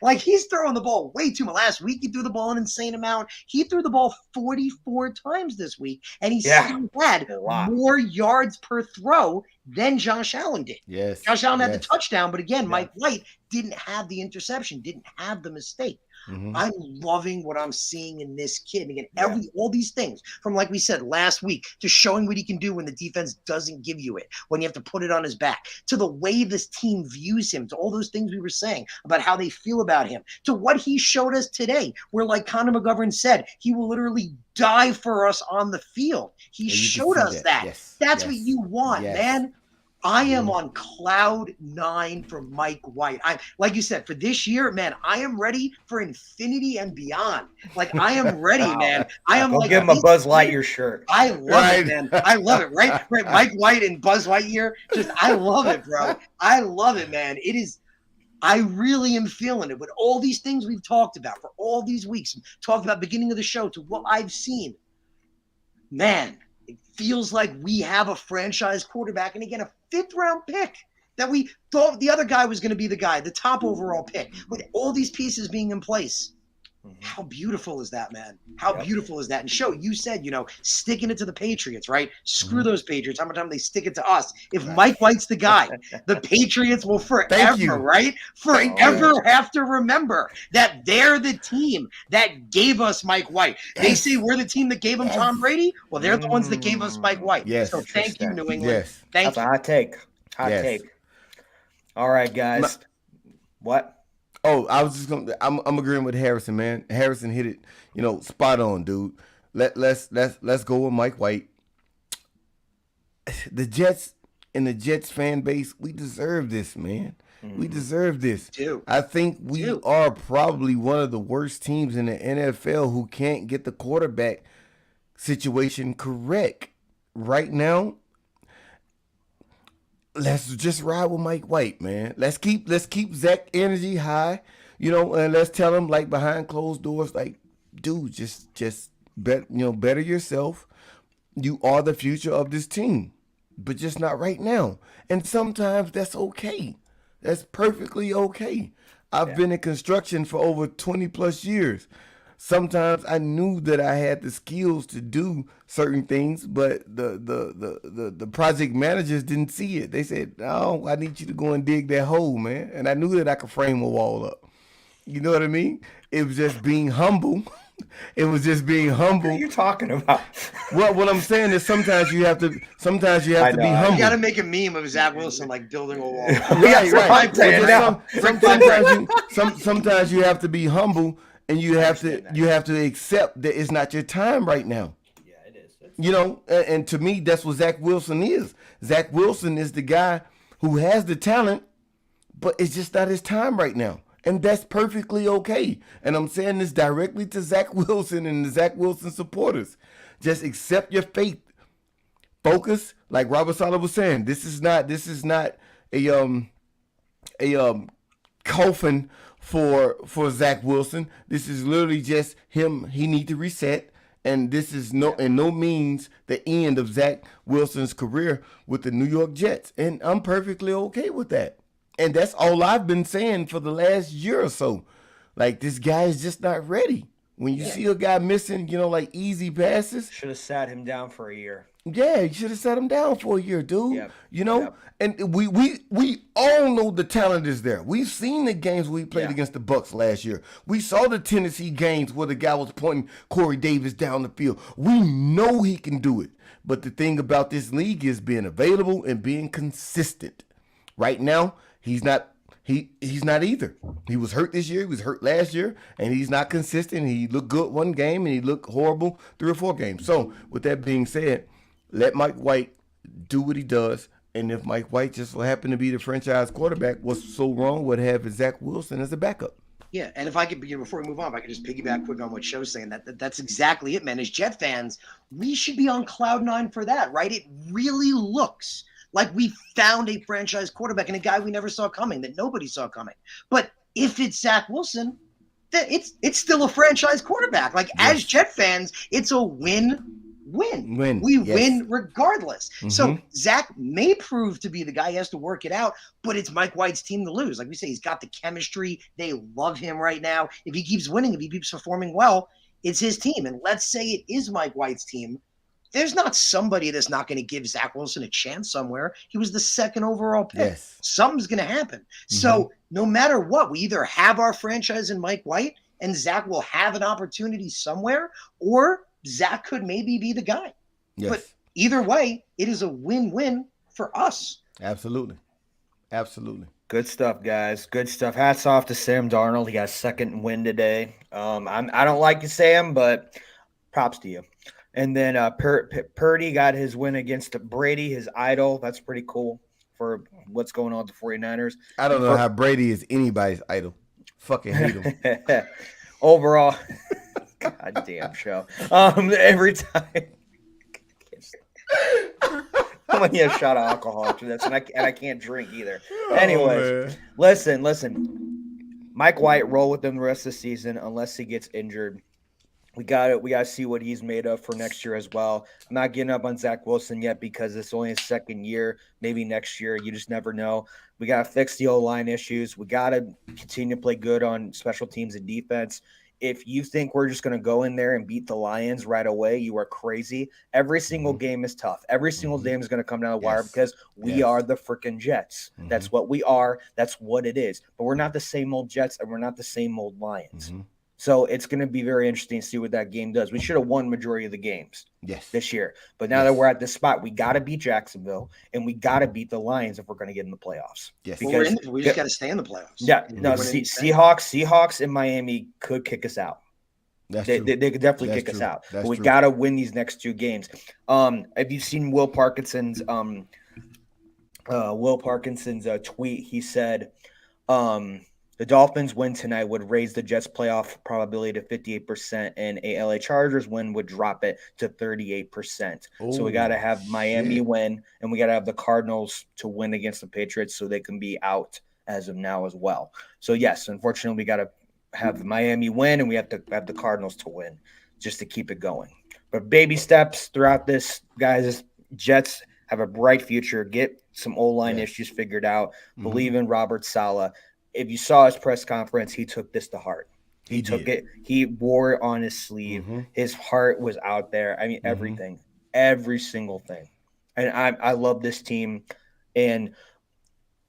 Like he's throwing the ball way too much. Last week he threw the ball an insane amount. He threw the ball 44 times this week, and he still had more yards per throw than Josh Allen did. Yes. Josh Allen had the touchdown, but again, Mike White didn't have the interception, didn't have the mistake. I'm loving what I'm seeing in this kid. And again, all these things from, like we said last week, to showing what he can do when the defense doesn't give you it, when you have to put it on his back, to the way this team views him, to all those things we were saying about how they feel about him, to what he showed us today, where, like Connor McGovern said, he will literally die for us on the field. He showed us that. That's what you want, man. I am on cloud 9 for Mike White. I, like you said, for this year, man, I am ready for infinity and beyond. Like, I am ready, man. I am. Go give him a Buzz Lightyear shirt. I love it, man. I love it. Right, Mike White and Buzz Lightyear. I love it, bro. I love it, man. It is. I really am feeling it with all these things we've talked about for all these weeks, talked about beginning of the show to what I've seen. Man, it feels like we have a franchise quarterback, and again, a 5th-round pick that we thought the other guy was going to be the guy, the top overall pick, with all these pieces being in place. How beautiful is that, man? How beautiful is that? And Show, you said, sticking it to the Patriots, right? Screw those Patriots. How much time they stick it to us? If Mike White's the guy, the Patriots will forever, right? Forever have to remember that they're the team that gave us Mike White. They say we're the team that gave him Tom Brady. Well, they're the ones that gave us Mike White. So thank you, New England. Thank you. That's a hot take. Hot take. All right, guys. What? Oh, I was just gonna. I'm agreeing with Harrison, man. Harrison hit it, spot on, dude. Let's go with Mike White. The Jets and the Jets fan base, we deserve this, man. We deserve this. I think we are probably one of the worst teams in the NFL who can't get the quarterback situation correct right now. Let's just ride with Mike White, man. Let's keep Zach energy high, and let's tell him, like, behind closed doors, like, dude, just better yourself. You are the future of this team, but just not right now. And sometimes that's okay. That's perfectly okay. I've been in construction for over 20 plus years. sometimes I knew that I had the skills to do certain things, but the project managers didn't see it. They said, "No, I need you to go and dig that hole, man." And I knew that I could frame a wall up. You know what I mean? It was just being humble. It was just being What are humble. you talking about? Well, what I'm saying is sometimes you have I to know, be I know. You humble. got to make a meme of Zach Wilson like building a wall. Right, That's what right. I'm saying Well, now. sometimes you have to be humble, and I understand that. you have to accept that it's not your time right now. Yeah, it is. You know, and to me, that's what Zach Wilson is. Zach Wilson is the guy who has the talent, but it's just not his time right now. And that's perfectly okay. And I'm saying this directly to Zach Wilson and the Zach Wilson supporters. Just accept your fate. Focus, like Robert Sala was saying. This is not a coffin for Zach Wilson. This is literally just him. He need to reset, and this is in no means the end of Zach Wilson's career with the New York Jets. And I'm perfectly okay with that. And that's all I've been saying for the last year or so. Like, this guy is just not ready. When you see a guy missing, like easy passes, Should have sat him down for a year. yeah, you should have set him down for a year, dude. Yep. Yep. And we all know the talent is there. We've seen the games we played against the Bucks last year. We saw the Tennessee games where the guy was pointing Corey Davis down the field. We know he can do it. But the thing about this league is being available and being consistent. Right now, he's not either. He was hurt this year. He was hurt last year, and he's not consistent. He looked good one game, and he looked horrible 3 or 4 games. So, with that being said, let Mike White do what he does. And if Mike White just so happened to be the franchise quarterback, what's so wrong with having Zach Wilson as a backup? Yeah, and if I could, before we move on, if I could just piggyback quick on what Show's saying, that's exactly it, man. As Jet fans, we should be on cloud nine for that, right? It really looks like we found a franchise quarterback and a guy we never saw coming, that nobody saw coming. But if it's Zach Wilson, then it's still a franchise quarterback. Like, as Jet fans, it's a win-win. We win regardless. So Zach may prove to be the guy. He has to work it out, but it's Mike White's team to lose. Like we say, he's got the chemistry. They love him right now. If he keeps winning, if he keeps performing well, it's his team. And let's say it is Mike White's team. There's not somebody that's not going to give Zach Wilson a chance somewhere. He was the 2nd overall pick. Yes. Something's going to happen. So no matter what, we either have our franchise in Mike White and Zach will have an opportunity somewhere, or Zach could maybe be the guy. Yes. But either way, it is a win-win for us. Absolutely. Good stuff, guys. Good stuff. Hats off to Sam Darnold. He got a 2nd win today. I don't like Sam, but props to you. And then Purdy got his win against Brady, his idol. That's pretty cool for what's going on with the 49ers. I don't know how Brady is anybody's idol. Fucking hate him. Overall, goddamn show. Every time I'm gonna get a shot of alcohol after this, and I can't drink either. Anyways, listen. Mike White, roll with him the rest of the season unless he gets injured. We gotta see what he's made of for next year as well. I'm not getting up on Zach Wilson yet because it's only his 2nd year. Maybe next year, you just never know. We gotta fix the O-line issues. We gotta continue to play good on special teams and defense. If you think we're just going to go in there and beat the Lions right away, you are crazy. Every single game is tough. Every single game is going to come down the wire because we are the freaking Jets. That's what we are. That's what it is. But we're not the same old Jets, and we're not the same old Lions. So it's going to be very interesting to see what that game does. We should have won majority of the games this year. But now that we're at this spot, we got to beat Jacksonville, and we got to beat the Lions if we're going to get in the playoffs. Yes. Because we just got to stay in the playoffs. Yeah. No, Seahawks and Miami could kick us out. They could definitely kick us out. But we got to win these next 2 games. Have you seen Will Parkinson's tweet? He said, the Dolphins win tonight would raise the Jets playoff probability to 58%, and a LA Chargers win would drop it to 38%. So we got to have Miami win, and we got to have the Cardinals to win against the Patriots so they can be out as of now as well. So, yes, unfortunately, we got to have Miami win, and we have to have the Cardinals to win just to keep it going. But baby steps throughout this, guys. Jets have a bright future. Get some O-line issues figured out. Believe in Robert Saleh. If you saw his press conference, he took this to heart. He took did. it. He wore it on his sleeve. Mhm. His heart was out there. I mean, everything, every single thing. And I love this team. And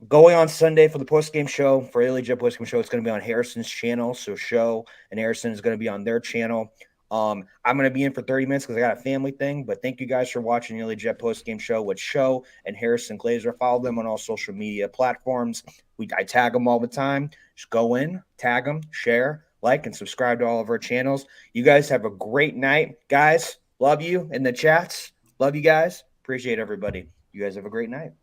going on Sunday for the post-game show, for Illy Jet post-game show, it's going to be on Harrison's channel. So Show and Harrison is going to be on their channel. I'm going to be in for 30 minutes because I got a family thing. But thank you guys for watching Illy Jet post-game show with Show and Harrison Glazer. Follow them on all social media platforms. I tag them all the time. Just go in, tag them, share, like, and subscribe to all of our channels. You guys have a great night. Guys, love you in the chats. Love you guys. Appreciate everybody. You guys have a great night.